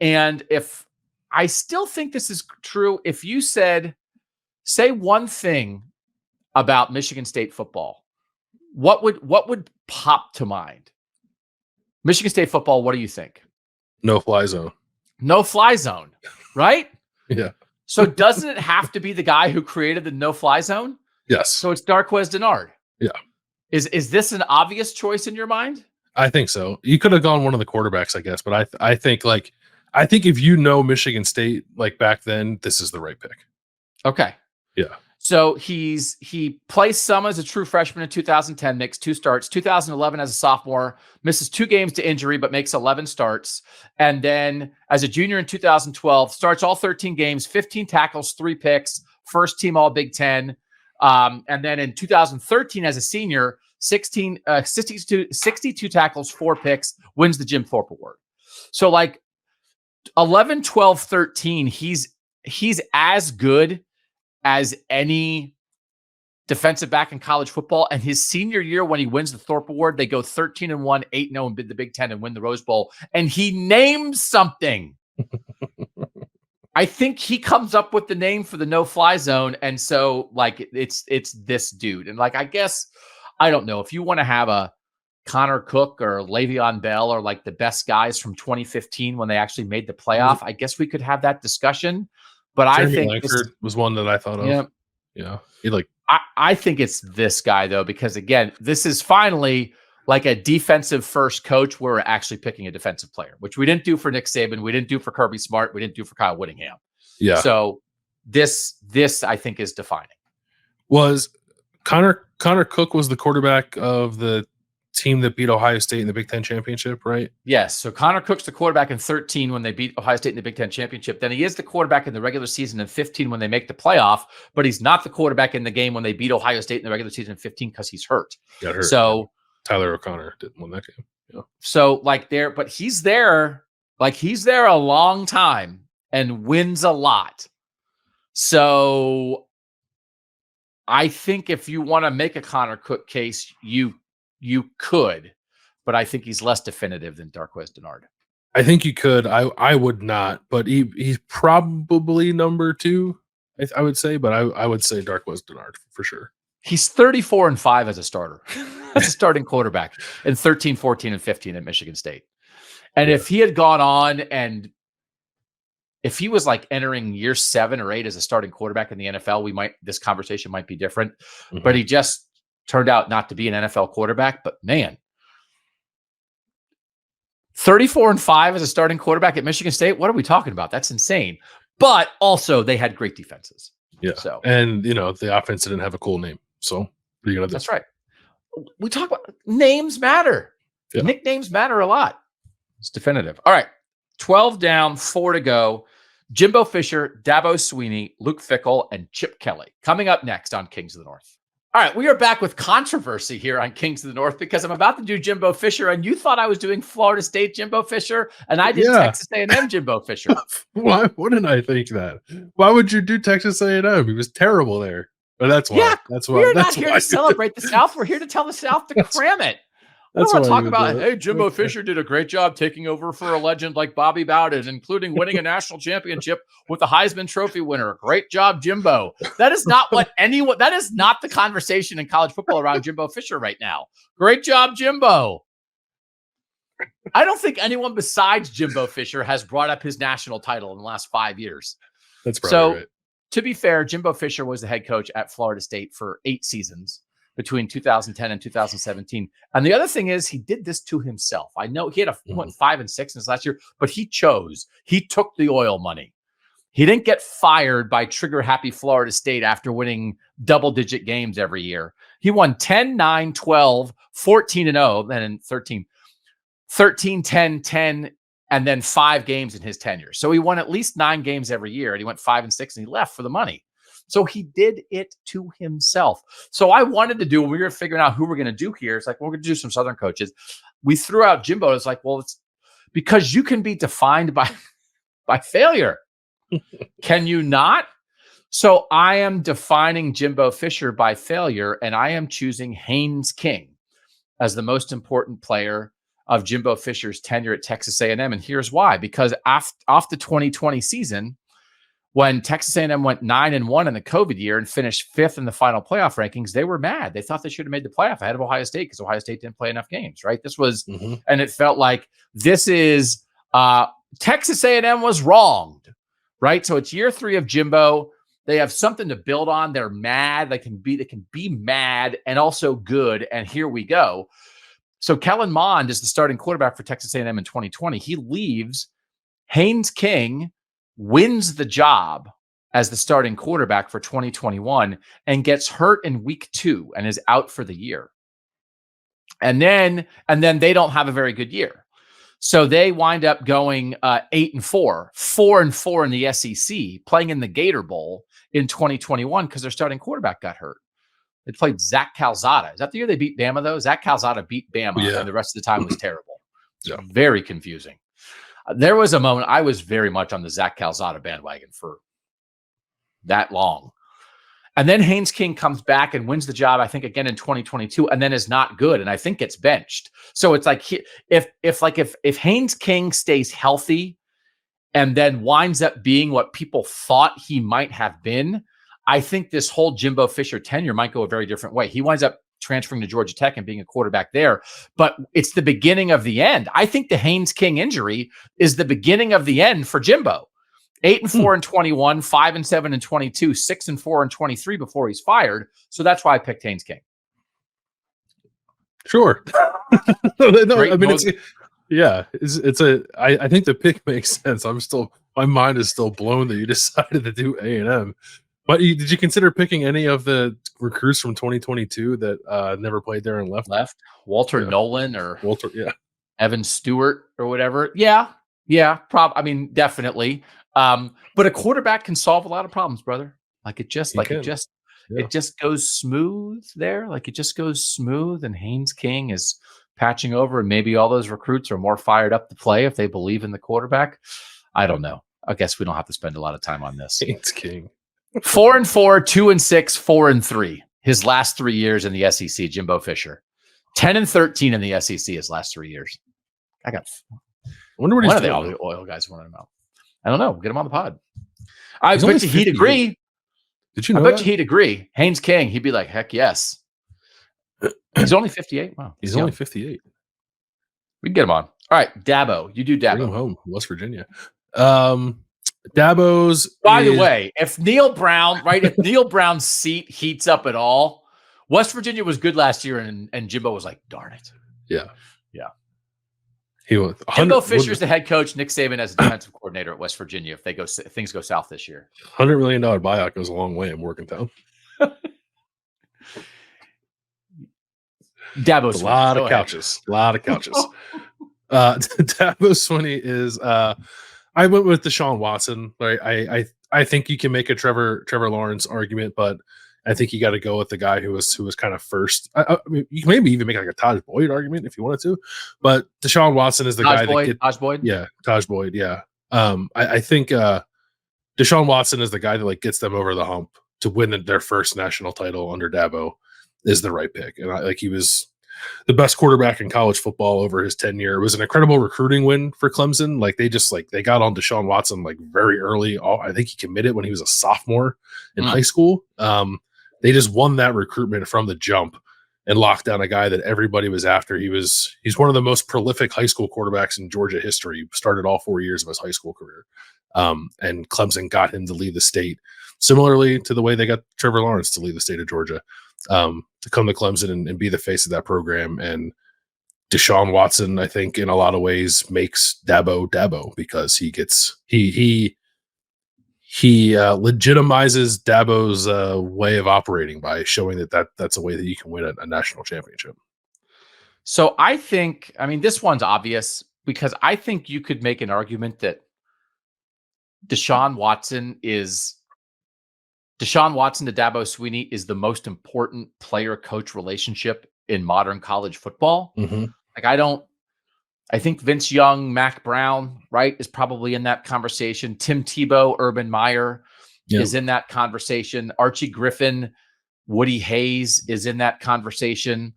And if I still think this is true, if you say one thing about Michigan State football, what would pop to mind? Michigan State football, what do you think? No fly zone. No fly zone, right? Yeah. So doesn't it have to be the guy who created the no fly zone? Yes. So it's Darqueze Dennard. Yeah. Is this an obvious choice in your mind? I think so. You could have gone one of the quarterbacks, I guess, but I think if you know Michigan State like back then, this is the right pick. Okay. Yeah. So he plays some as a true freshman in 2010, makes 2 starts. 2011 as a sophomore, misses 2 games to injury, but makes 11 starts. And then as a junior in 2012, starts all 13 games, 15 tackles, 3 picks, first team All Big Ten. And then in 2013 as a senior, 62 tackles, 4 picks, wins the Jim Thorpe Award. So like 11, 12, 13, he's as good as any defensive back in college football. And his senior year, when he wins the Thorpe Award, they go 13-1, 8-0 and bid the Big Ten and win the Rose Bowl. And he names something. I think he comes up with the name for the no-fly zone. And so like, it's this dude. And like, I guess, I don't know if you want to have a Connor Cook or Le'Veon Bell or like the best guys from 2015 when they actually made the playoff. I guess we could have that discussion. But Jeremy I think Langford was one that I thought of. Yeah. Yeah. He like I think it's this guy though, because again, this is finally like a defensive first coach where we're actually picking a defensive player, which we didn't do for Nick Saban. We didn't do for Kirby Smart. We didn't do for Kyle Whittingham. Yeah. So this I think is defining. Was Connor Cook was the quarterback of the team that beat Ohio State in the Big Ten championship, right? Yes. So Connor Cook's the quarterback in 13 when they beat Ohio State in the Big Ten championship. Then he is the quarterback in the regular season in 15 when they make the playoff, but he's not the quarterback in the game when they beat Ohio State in the regular season in 15 because he's hurt. Got hurt. So Tyler O'Connor didn't win that game. Yeah. So but he's there a long time and wins a lot. So I think if you want to make a Connor Cook case, you could, but I think he's less definitive than Darqueze Dennard. I think you could. I would not, but he's probably number 2, I would say, but I would say Darqueze Dennard for sure. He's 34-5 as a starter, as a starting quarterback in 13, 14, and 15 at Michigan State. And if he had gone on and if he was like entering year 7 or 8 as a starting quarterback in the NFL, this conversation might be different. Mm-hmm. But he just turned out not to be an NFL quarterback. But man, 34-5 as a starting quarterback at Michigan State. What are we talking about? That's insane. But also they had great defenses. Yeah. So, and the offense didn't have a cool name. So that's right. We talk about names matter. Yeah. Nicknames matter a lot. It's definitive. All right. 12 down, 4 to go. Jimbo Fisher, Dabo Swinney, Luke Fickell, and Chip Kelly. Coming up next on Kings of the North. All right, we are back with controversy here on Kings of the North because I'm about to do Jimbo Fisher, and you thought I was doing Florida State Jimbo Fisher, and I did Texas A&M Jimbo Fisher. Why wouldn't I think that? Why would you do Texas A&M? He was terrible there. But that's why. Yeah, that's why. We're not here to celebrate the South. We're here to tell the South to cram it. I don't want to talk about, hey, Jimbo Fisher did a great job taking over for a legend like Bobby Bowden, including winning a national championship with the Heisman Trophy winner. Great job, Jimbo. That is not that is not the conversation in college football around Jimbo Fisher right now. Great job, Jimbo. I don't think anyone besides Jimbo Fisher has brought up his national title in the last 5 years. That's probably right. To be fair, Jimbo Fisher was the head coach at Florida State for 8 seasons. Between 2010 and 2017. And the other thing is he did this to himself. I know he had went 5 and 6 in his last year, but he took the oil money. He didn't get fired by trigger happy Florida State after winning double-digit games every year. He won 10, 9, 12, 14-0, then in 13, 10, 10, and then 5 games in his tenure. So he won at least 9 games every year, and he went 5 and 6, and he left for the money. So he did it to himself. So I wanted to do, when we were figuring out who we're going to do here, it's like, well, we're going to do some Southern coaches. We threw out Jimbo. It's like, well, it's because you can be defined by failure. Can you not? So I am defining Jimbo Fisher by failure, and I am choosing Haynes King as the most important player of Jimbo Fisher's tenure at Texas A&M. And here's why. Because off the 2020 season, when Texas A&M went 9-1 in the COVID year and finished 5th in the final playoff rankings, they were mad. They thought they should have made the playoff ahead of Ohio State because Ohio State didn't play enough games, right? This was, and it felt like this is, Texas A&M was wronged, right? So it's year 3 of Jimbo. They have something to build on. They're mad. They can be mad and also good. And here we go. So Kellen Mond is the starting quarterback for Texas A&M in 2020. He leaves. Haynes King wins the job as the starting quarterback for 2021 and gets hurt in week 2 and is out for the year. And then they don't have a very good year. So they wind up going 8-4, 4-4 in the SEC, playing in the Gator Bowl in 2021 because their starting quarterback got hurt. They played Zach Calzada. Is that the year they beat Bama, though? Zach Calzada beat Bama, and the rest of the time was terrible. Yeah. Very confusing. There was a moment I was very much on the Zach Calzada bandwagon for that long. And then Haynes King comes back and wins the job, I think, again in 2022, and then is not good, and I think gets benched. So it's like if Haynes King stays healthy and then winds up being what people thought he might have been, I think this whole Jimbo Fisher tenure might go a very different way. He winds up transferring to Georgia Tech and being a quarterback there, but it's the beginning of the end. I think the Haynes King injury is the beginning of the end for Jimbo. 8-4 in 21, 5-7 in 22, 6-4 in 23 before he's fired. So that's why I picked Haynes King. Sure. No, I mean, I think the pick makes sense. My mind is still blown that you decided to do A&M. But did you consider picking any of the recruits from 2022 that never played there and left? Walter Nolan or Walter, Evan Stewart or whatever. Yeah. I mean, definitely. But a quarterback can solve a lot of problems, brother. It just goes smooth there. It just goes smooth, and Haynes King is patching over, and maybe all those recruits are more fired up to play if they believe in the quarterback. I don't know. I guess we don't have to spend a lot of time on this. Haynes King. 4-4, 2-6, 4-3. His last 3 years in the SEC, Jimbo Fisher. 10-13 in the SEC his last 3 years. I wonder what he's doing. All the oil guys running him out. I don't know. Get him on the pod. I bet you he'd agree. Did you know? I bet you he'd agree. Haynes King, he'd be like, heck yes. He's only 58. Wow. He's only 58. We can get him on. All right, Dabo. You do Dabo. Bring him home, West Virginia. Dabo's. By the way, if Neil Brown's seat heats up at all, West Virginia was good last year, and Jimbo was like, darn it. Yeah. He was. Jimbo Fisher's the head coach. Nick Saban as a defensive coordinator at West Virginia. If things go south this year, $100 million buyout goes a long way in Morgantown. Dabo's a lot of couches. Dabo Swinney is. I went with Deshaun Watson. Right? I think you can make a Trevor Lawrence argument, but I think you got to go with the guy who was kind of first. I mean, you can maybe even make a Taj Boyd argument if you wanted to, but Deshaun Watson is the guy Taj Boyd. Yeah, Taj Boyd. Yeah. I think Deshaun Watson is the guy that gets them over the hump to win their first national title under Dabo is the right pick. And he was the best quarterback in college football over his tenure. It was an incredible recruiting win for Clemson. They got on Deshaun Watson very early. I think he committed when he was a sophomore in high school. They just won that recruitment from the jump and locked down a guy that everybody was after. He's one of the most prolific high school quarterbacks in Georgia history. He started all 4 years of his high school career. And Clemson got him to lead the state, similarly to the way they got Trevor Lawrence to lead the state of Georgia, to come to Clemson and be the face of that program. And Deshaun Watson, I think, in a lot of ways makes Dabo because he legitimizes Dabo's way of operating by showing that's a way that you can win a national championship. So I think, this one's obvious because I think you could make an argument that Deshaun Watson to Dabo Swinney is the most important player-coach relationship in modern college football. Mm-hmm. I think Vince Young, Mac Brown, right, is probably in that conversation. Tim Tebow, Urban Meyer is in that conversation. Archie Griffin, Woody Hayes is in that conversation.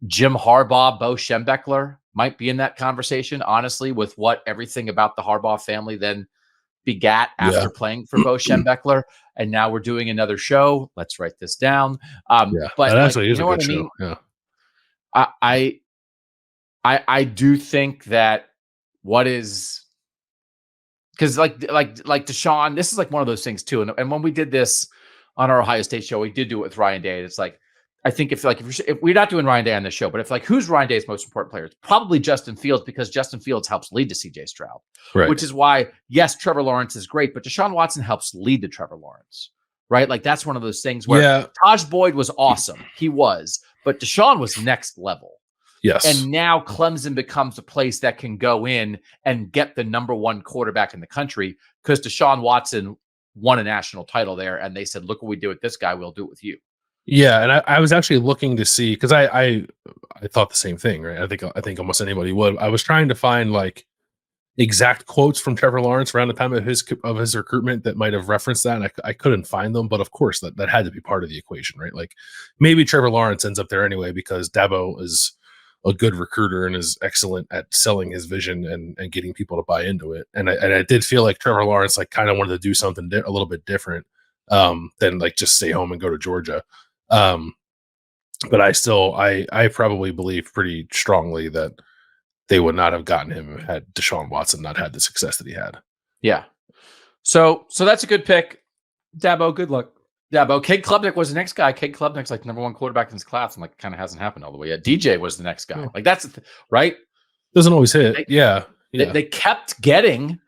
Jim Harbaugh, Bo Schembechler might be in that conversation, honestly, with what everything about the Harbaugh family then begat after playing for Bo Schembechler. And now we're doing another show. Let's write this down. But that actually is a good show. Yeah. I do think that because Deshaun, this is one of those things too. And when we did this on our Ohio State show, we did do it with Ryan Day. It's I think if we're not doing Ryan Day on this show, but who's Ryan Day's most important player? It's probably Justin Fields, because Justin Fields helps lead to CJ Stroud, right? Which is why, yes, Trevor Lawrence is great, but Deshaun Watson helps lead to Trevor Lawrence, right? That's one of those things where Taj Boyd was awesome. He was, but Deshaun was next level. Yes. And now Clemson becomes a place that can go in and get the number one quarterback in the country because Deshaun Watson won a national title there. And they said, look what we do with this guy. We'll do it with you. Yeah. And I was actually looking to see, because I thought the same thing, right? I think almost anybody would. I was trying to find exact quotes from Trevor Lawrence around the time of his recruitment that might have referenced that. And I couldn't find them, but of course that had to be part of the equation, right? Maybe Trevor Lawrence ends up there anyway, because Dabo is a good recruiter and is excellent at selling his vision and getting people to buy into it. And I did feel like Trevor Lawrence kind of wanted to do something a little bit different than just stay home and go to Georgia. But I probably believe pretty strongly that they would not have gotten him had Deshaun Watson not had the success that he had. Yeah. So that's a good pick. Dabo, good luck. Dabo. Cade Klubnik was the next guy. Cade Klubnik's number one quarterback in his class, and kind of hasn't happened all the way yet. DJ was the next guy. That's right. Doesn't always hit. They kept getting.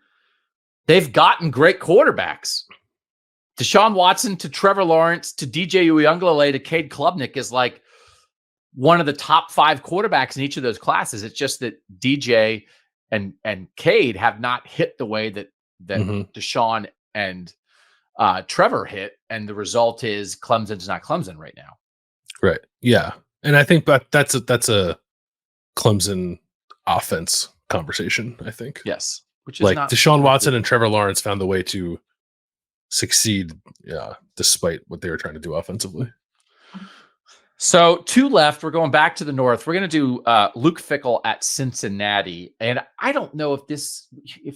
They've gotten great quarterbacks. Deshaun Watson to Trevor Lawrence to DJ Uiagalelei to Cade Klubnik is like one of the top 5 quarterbacks in each of those classes. It's just that DJ and Cade have not hit the way that Deshaun and Trevor hit, and the result is Clemson's not Clemson right now. Right. Yeah, and I think that's a Clemson offense conversation. I think yes, which is like not Deshaun Watson and Trevor Lawrence found the way to succeed, despite what they were trying to do offensively. So 2 left. We're going back to the North. We're going to do Luke Fickell at Cincinnati. And I don't know if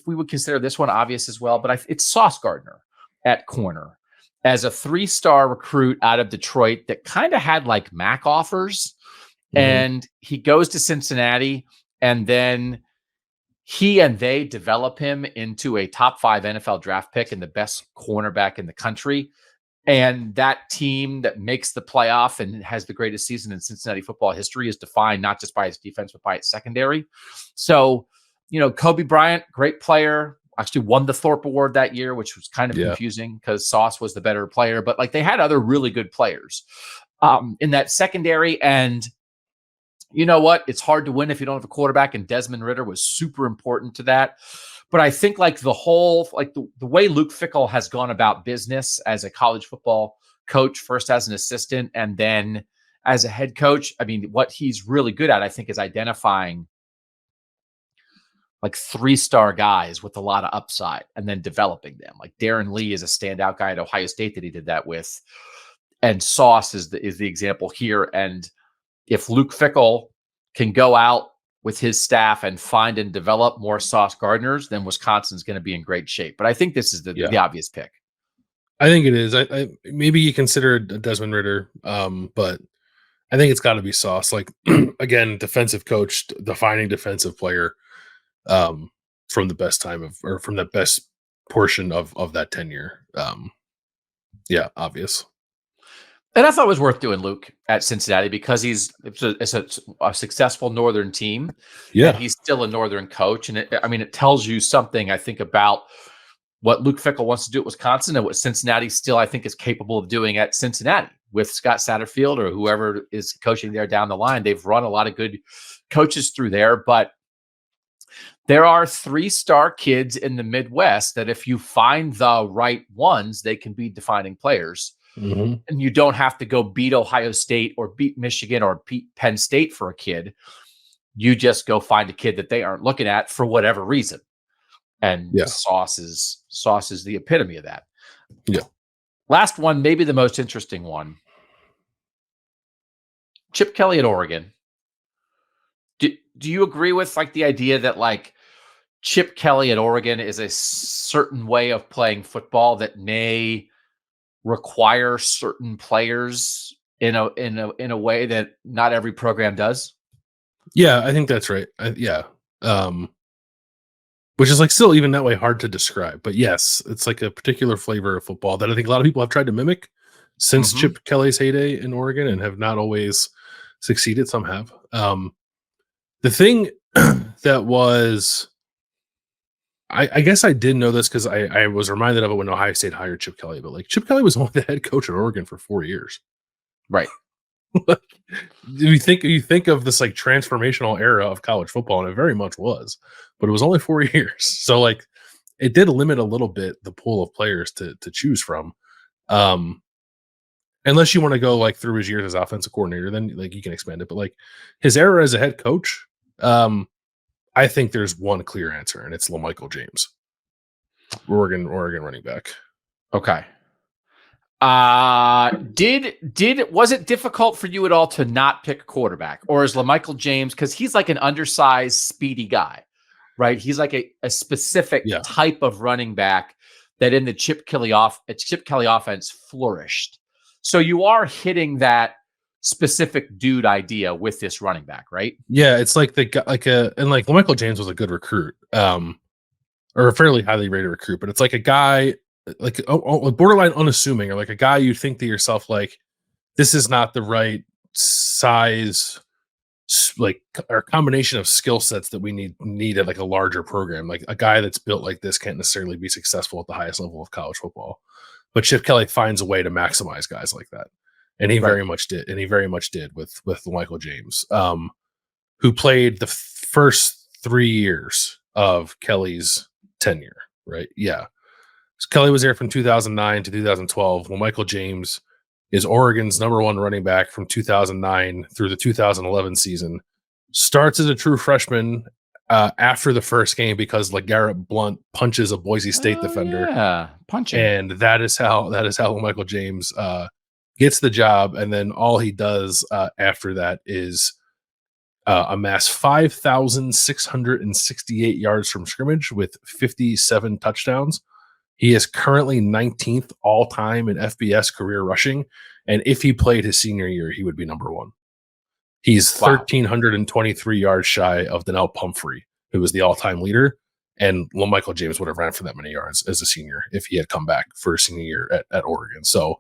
we would consider this one obvious as well, but it's Sauce Gardner at corner as a 3-star recruit out of Detroit that kind of had like MAC offers. And he goes to Cincinnati, and then he and they develop him into a top 5 NFL draft pick and the best cornerback in the country. And that team that makes the playoff and has the greatest season in Cincinnati football history is defined not just by its defense, but by its secondary. So, Kobe Bryant, great player, actually won the Thorpe Award that year, which was kind of confusing because Sauce was the better player, but like they had other really good players in that secondary. And you know what? It's hard to win if you don't have a quarterback, and Desmond Ridder was super important to that. But I think like the way Luke Fickell has gone about business as a college football coach, first as an assistant and then as a head coach, I mean, what he's really good at, I think, is identifying like 3-star guys with a lot of upside and then developing them. Like Darren Lee is a standout guy at Ohio State that he did that with. And Sauce is the example here. And if Luke Fickell can go out with his staff and find and develop more Sauce Gardners, then Wisconsin's going to be in great shape. But I think this is the obvious pick. I think it is. I maybe you consider Desmond Ridder, but I think it's got to be Sauce. Like again, defensive coach, defining defensive player from the best time from the best portion of that tenure. Obvious. And I thought it was worth doing Luke at Cincinnati because it's a successful Northern team. Yeah. And he's still a Northern coach. And it tells you something, I think, about what Luke Fickell wants to do at Wisconsin and what Cincinnati still, I think, is capable of doing at Cincinnati with Scott Satterfield or whoever is coaching there down the line. They've run a lot of good coaches through there, but there are 3-star kids in the Midwest that if you find the right ones, they can be defining players. And you don't have to go beat Ohio State or beat Michigan or beat Penn State for a kid. You just go find a kid that they aren't looking at for whatever reason. And Sauce is the epitome of that. Yeah. Last one, maybe the most interesting one. Chip Kelly at Oregon. Do you agree with like the idea that like Chip Kelly at Oregon is a certain way of playing football that may require certain players in a way that not every program does? Yeah, I think that's right. Which is like still even that way hard to describe, but yes, it's like a particular flavor of football that I think a lot of people have tried to mimic since Chip Kelly's heyday in Oregon and have not always succeeded. Some have. The thing that was, I guess I did know this because I was reminded of it when Ohio State hired Chip Kelly, but like Chip Kelly was only the head coach at Oregon for 4 years. Right. Like, you think of this like transformational era of college football, and it very much was, but it was only 4 years. So like it did limit a little bit the pool of players to choose from. Unless you want to go like through his years as offensive coordinator, then like you can expand it. But like his era as a head coach, I think there's one clear answer, and it's LaMichael James, Oregon running back. Okay. Was it difficult for you at all to not pick quarterback, or is LaMichael James, because he's like an undersized, speedy guy, right? He's like a specific type of running back that in the Chip Kelly offense flourished. So you are hitting that specific dude idea with this running back, right? Yeah, it's like and like LaMichael James was a good recruit, or a fairly highly rated recruit, but it's like a guy like borderline unassuming, or like a guy you think to yourself like, this is not the right size, like, or combination of skill sets that we need at like a larger program. Like a guy that's built like this can't necessarily be successful at the highest level of college football. but Chip Kelly finds a way to maximize guys like that. And he very much did. And he very much did with Michael James, who played the first 3 years of Kelly's tenure, right? Yeah. So Kelly was there from 2009 to 2012. When Michael James is Oregon's number one running back from 2009 through the 2011 season, starts as a true freshman after the first game because LeGarrette Blount punches a Boise State defender. Yeah, punching. And that is how Michael James gets the job. And then all he does after that is amass 5,668 yards from scrimmage with 57 touchdowns. He is currently 19th all time in FBS career rushing. And if he played his senior year, he would be number one. He's 1,323 yards shy of Donnell Pumphrey, who was the all-time leader. And Michael James would have ran for that many yards as a senior if he had come back for his senior year at Oregon. So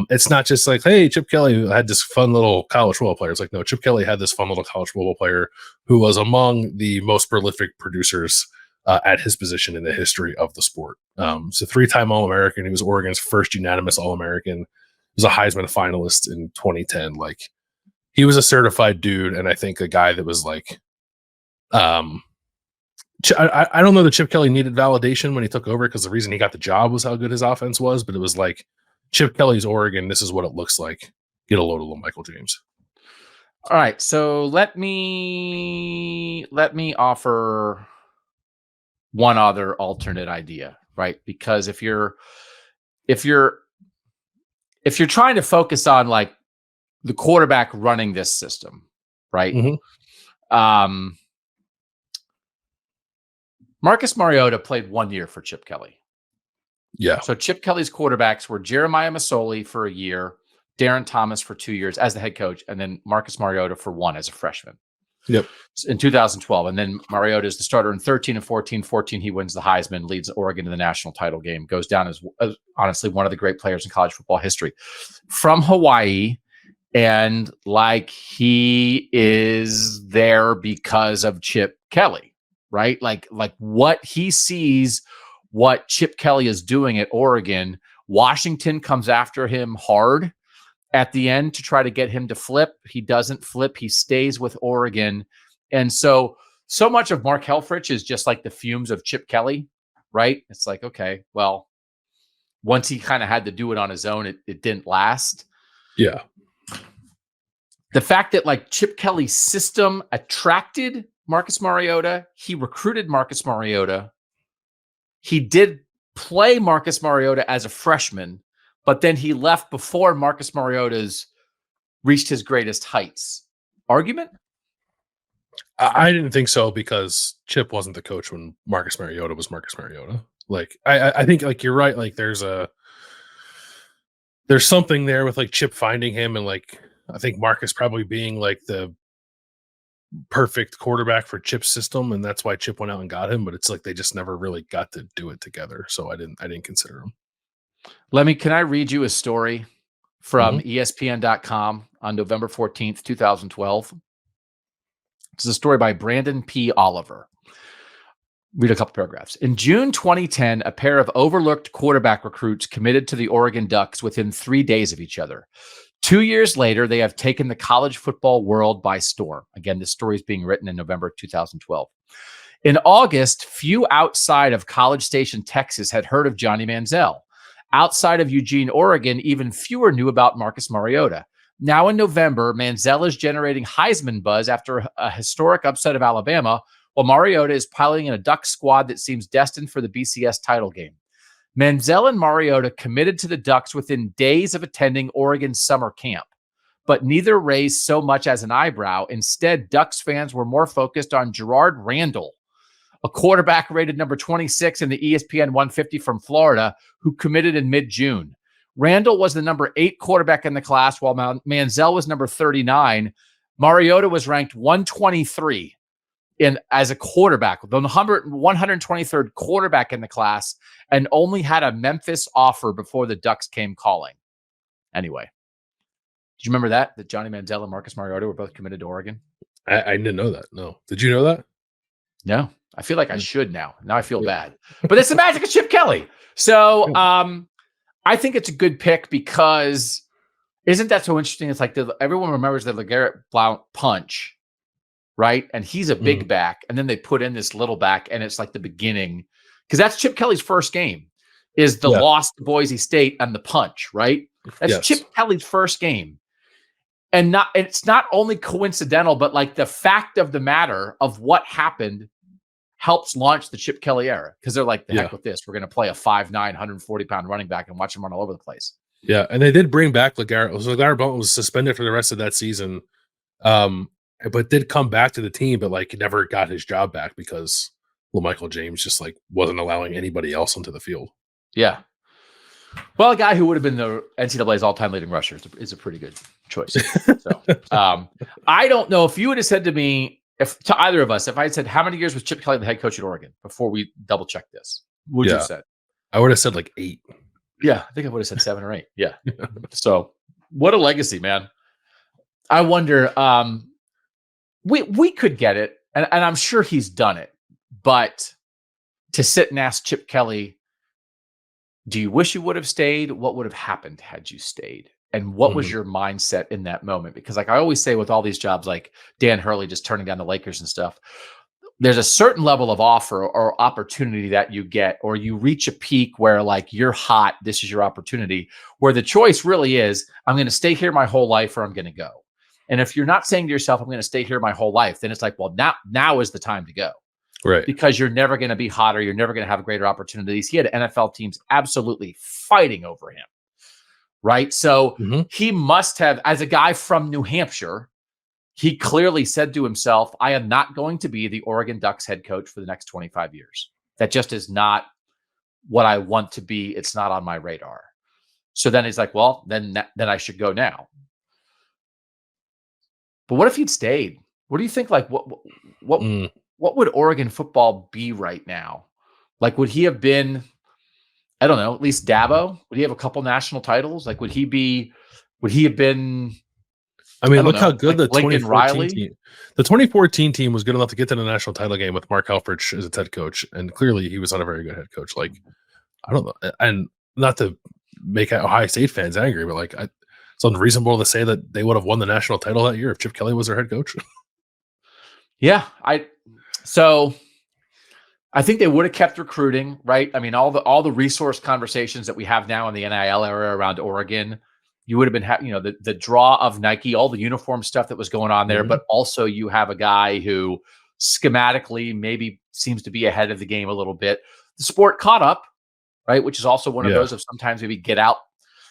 it's not just like, hey, Chip Kelly had this fun little college football player. It's like, no, Chip Kelly had this fun little college football player who was among the most prolific producers at his position in the history of the sport. So 3-time All-American. He was Oregon's first unanimous All-American. He was a Heisman finalist in 2010. Like, he was a certified dude, and I think a guy that was like, I don't know that Chip Kelly needed validation when he took over because the reason he got the job was how good his offense was, but it was like, Chip Kelly's Oregon, this is what it looks like. Get a load of Michael James. All right, so let me offer one other alternate idea, right? Because if you're trying to focus on like the quarterback running this system, right? Mm-hmm. Marcus Mariota played 1 year for Chip Kelly. Yeah. So Chip Kelly's quarterbacks were Jeremiah Masoli for a year, Darren Thomas for 2 years as the head coach, and then Marcus Mariota for 1 as a freshman. Yep. In 2012. And then Mariota is the starter in 13 and 14. 14, he wins the Heisman, leads Oregon to the national title game, goes down as honestly one of the great players in college football history. From Hawaii, and like he is there because of Chip Kelly, right? Like what he sees, what Chip Kelly is doing at Oregon. Washington comes after him hard at the end to try to get him to flip. He doesn't flip. He stays with Oregon. And so much of Mark Helfrich is just like the fumes of Chip Kelly, right? It's like, okay, well, once he kind of had to do it on his own, it didn't last. Yeah. The fact that like Chip Kelly's system attracted Marcus Mariota, he recruited Marcus Mariota. He did play Marcus Mariota as a freshman, but then he left before Marcus Mariota's reached his greatest heights. Argument? I didn't think so because Chip wasn't the coach when Marcus Mariota was Marcus Mariota. Like, I think like you're right. Like there's something there with like Chip finding him, and like I think Marcus probably being like the perfect quarterback for Chip's system, and that's why Chip went out and got him. But it's like they just never really got to do it together, so I didn't consider him. Can I read you a story from ESPN.com on November 14th, 2012? It's a story by Brandon P. Oliver. Read a couple paragraphs. In June 2010, a pair of overlooked quarterback recruits committed to the Oregon Ducks within 3 days of each other. 2 years later, they have taken the college football world by storm. Again, this story is being written in November 2012. In August, few outside of College Station, Texas had heard of Johnny Manziel. Outside of Eugene, Oregon, even fewer knew about Marcus Mariota. Now in November, Manziel is generating Heisman buzz after a historic upset of Alabama, while Mariota is piloting in a Duck squad that seems destined for the BCS title game. Manziel and Mariota committed to the Ducks within days of attending Oregon's summer camp, but neither raised so much as an eyebrow. Instead, Ducks fans were more focused on Gerard Randall, a quarterback rated number 26 in the ESPN 150 from Florida, who committed in mid-June. Randall was the number 8 quarterback in the class, while Manziel was number 39. Mariota was ranked 123 as a quarterback, the 123rd quarterback in the class, and only had a Memphis offer before the Ducks came calling. Anyway, did you remember that Johnny Manziel and Marcus Mariota were both committed to Oregon? I didn't know that. No. Did you know that? No. I feel like I should now. Now I feel bad. But it's the magic of Chip Kelly. So I think it's a good pick because isn't that so interesting? It's like everyone remembers the LeGarrette Blount punch, right? And he's a big back, and then they put in this little back, and it's like the beginning because that's Chip Kelly's first game is the loss to Boise State and the punch, right? That's Chip Kelly's first game. And it's not only coincidental, but like the fact of the matter of what happened helps launch the Chip Kelly era because they're like, the heck with this. We're going to play a 5'9", 140-pound running back and watch him run all over the place. Yeah, and they did bring back LeGarrette. LeGarrette Blount was suspended for the rest of that season, but did come back to the team, but like never got his job back because Michael James just like wasn't allowing anybody else onto the field. Yeah. Well, a guy who would have been the NCAA's all-time leading rusher is a pretty good choice. So, I don't know if you would have said to me, to either of us, if I had said, how many years was Chip Kelly the head coach at Oregon before we double check this? What would you have said? I would have said like 8. Yeah, I think I would have said 7 or 8. Yeah. So what a legacy, man. I wonder, we could get it, and I'm sure he's done it, but to sit and ask Chip Kelly, do you wish you would have stayed? What would have happened had you stayed? And what was your mindset in that moment? Because like I always say with all these jobs, like Dan Hurley just turning down the Lakers and stuff, there's a certain level of offer or opportunity that you get, or you reach a peak where like you're hot, this is your opportunity, where the choice really is, I'm going to stay here my whole life or I'm going to go. And if you're not saying to yourself, I'm going to stay here my whole life, then it's like, well, now is the time to go. Right. Because you're never going to be hotter. You're never going to have greater opportunities. He had NFL teams absolutely fighting over him. Right. So he must have, as a guy from New Hampshire, he clearly said to himself, I am not going to be the Oregon Ducks head coach for the next 25 years. That just is not what I want to be. It's not on my radar. So then he's like, well, then I should go now. But what if he'd stayed? What do you think? Like, what would Oregon football be right now? Like, would he have been, I don't know, at least Dabo? Would he have a couple national titles? Like, would he have been, I mean, look how good the Lincoln 2014 Riley team. The 2014 team was good enough to get to the national title game with Mark Helfrich as its head coach, and clearly he was not a very good head coach. Like, I don't know, and not to make Ohio State fans angry, but like, it's unreasonable to say that they would have won the national title that year if Chip Kelly was their head coach. Yeah, so I think they would have kept recruiting, right? I mean, all the resource conversations that we have now in the NIL era around Oregon, you would have been, the draw of Nike, all the uniform stuff that was going on there, but also you have a guy who schematically maybe seems to be ahead of the game a little bit. The sport caught up, right? Which is also one of those of sometimes maybe get out.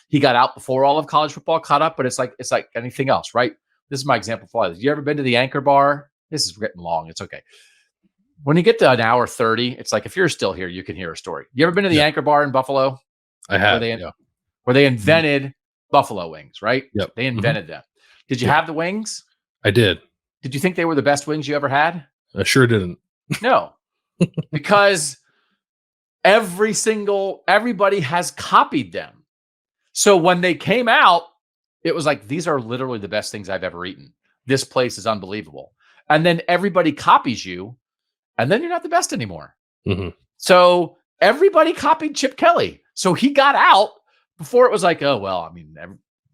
He got out before all of college football caught up, but it's like anything else, right? This is my example for this. You ever been to the Anchor Bar? This is written long. It's okay. When you get to an hour 30, it's like if you're still here, you can hear a story. You ever been to the Anchor Bar in Buffalo? I have. Where they invented buffalo wings, right? Yep. They invented them. Did you have the wings? I did. Did you think they were the best wings you ever had? I sure didn't. No, because everybody has copied them. So when they came out, it was like, these are literally the best things I've ever eaten. This place is unbelievable. And then everybody copies you, and then you're not the best anymore. So everybody copied Chip Kelly. So he got out before it was like, oh, well, I mean,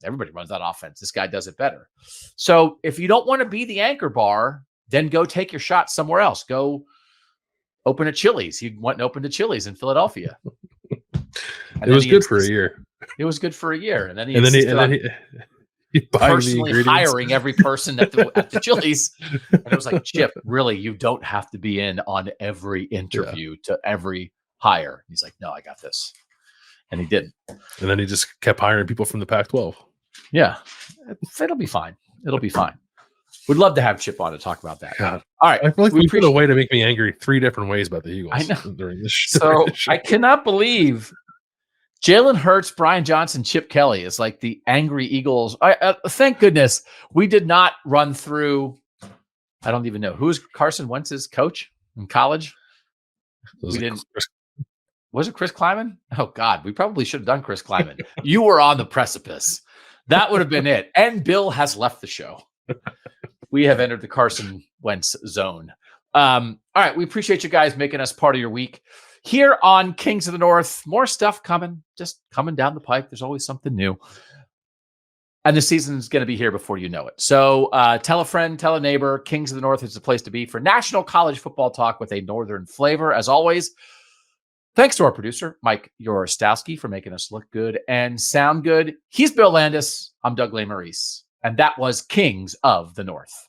everybody runs that offense. This guy does it better. So if you don't want to be the Anchor Bar, then go take your shot somewhere else. Go open a Chili's. He went and opened a Chili's in Philadelphia. It was good for a year. It was good for a year. And then he personally hiring every person at the Chili's. And it was like, Chip, really, you don't have to be in on every interview to every hire. He's like, no, I got this. And he didn't. And then he just kept hiring people from the Pac-12. Yeah. It'll be fine. It'll be fine. We'd love to have Chip on to talk about that. God. All right. I feel like we put a way to make me angry 3 different ways about the Eagles. I know. During this So I cannot believe Jalen Hurts, Brian Johnson, Chip Kelly is like the angry Eagles. Thank goodness we did not run through. I don't even know who's Carson Wentz's coach in college. We didn't. Was it Chris Kleiman? Oh God, we probably should have done Chris Kleiman. You were on the precipice. That would have been it. And Bill has left the show. We have entered the Carson Wentz zone. All right, we appreciate you guys making us part of your week here on Kings of the North. More stuff coming, just coming down the pipe. There's always something new. And the season's going to be here before you know it. So tell a friend, tell a neighbor. Kings of the North is the place to be for national college football talk with a northern flavor. As always, thanks to our producer, Mike Yorostowski, for making us look good and sound good. He's Bill Landis. I'm Doug Lesmerises. And that was Kings of the North.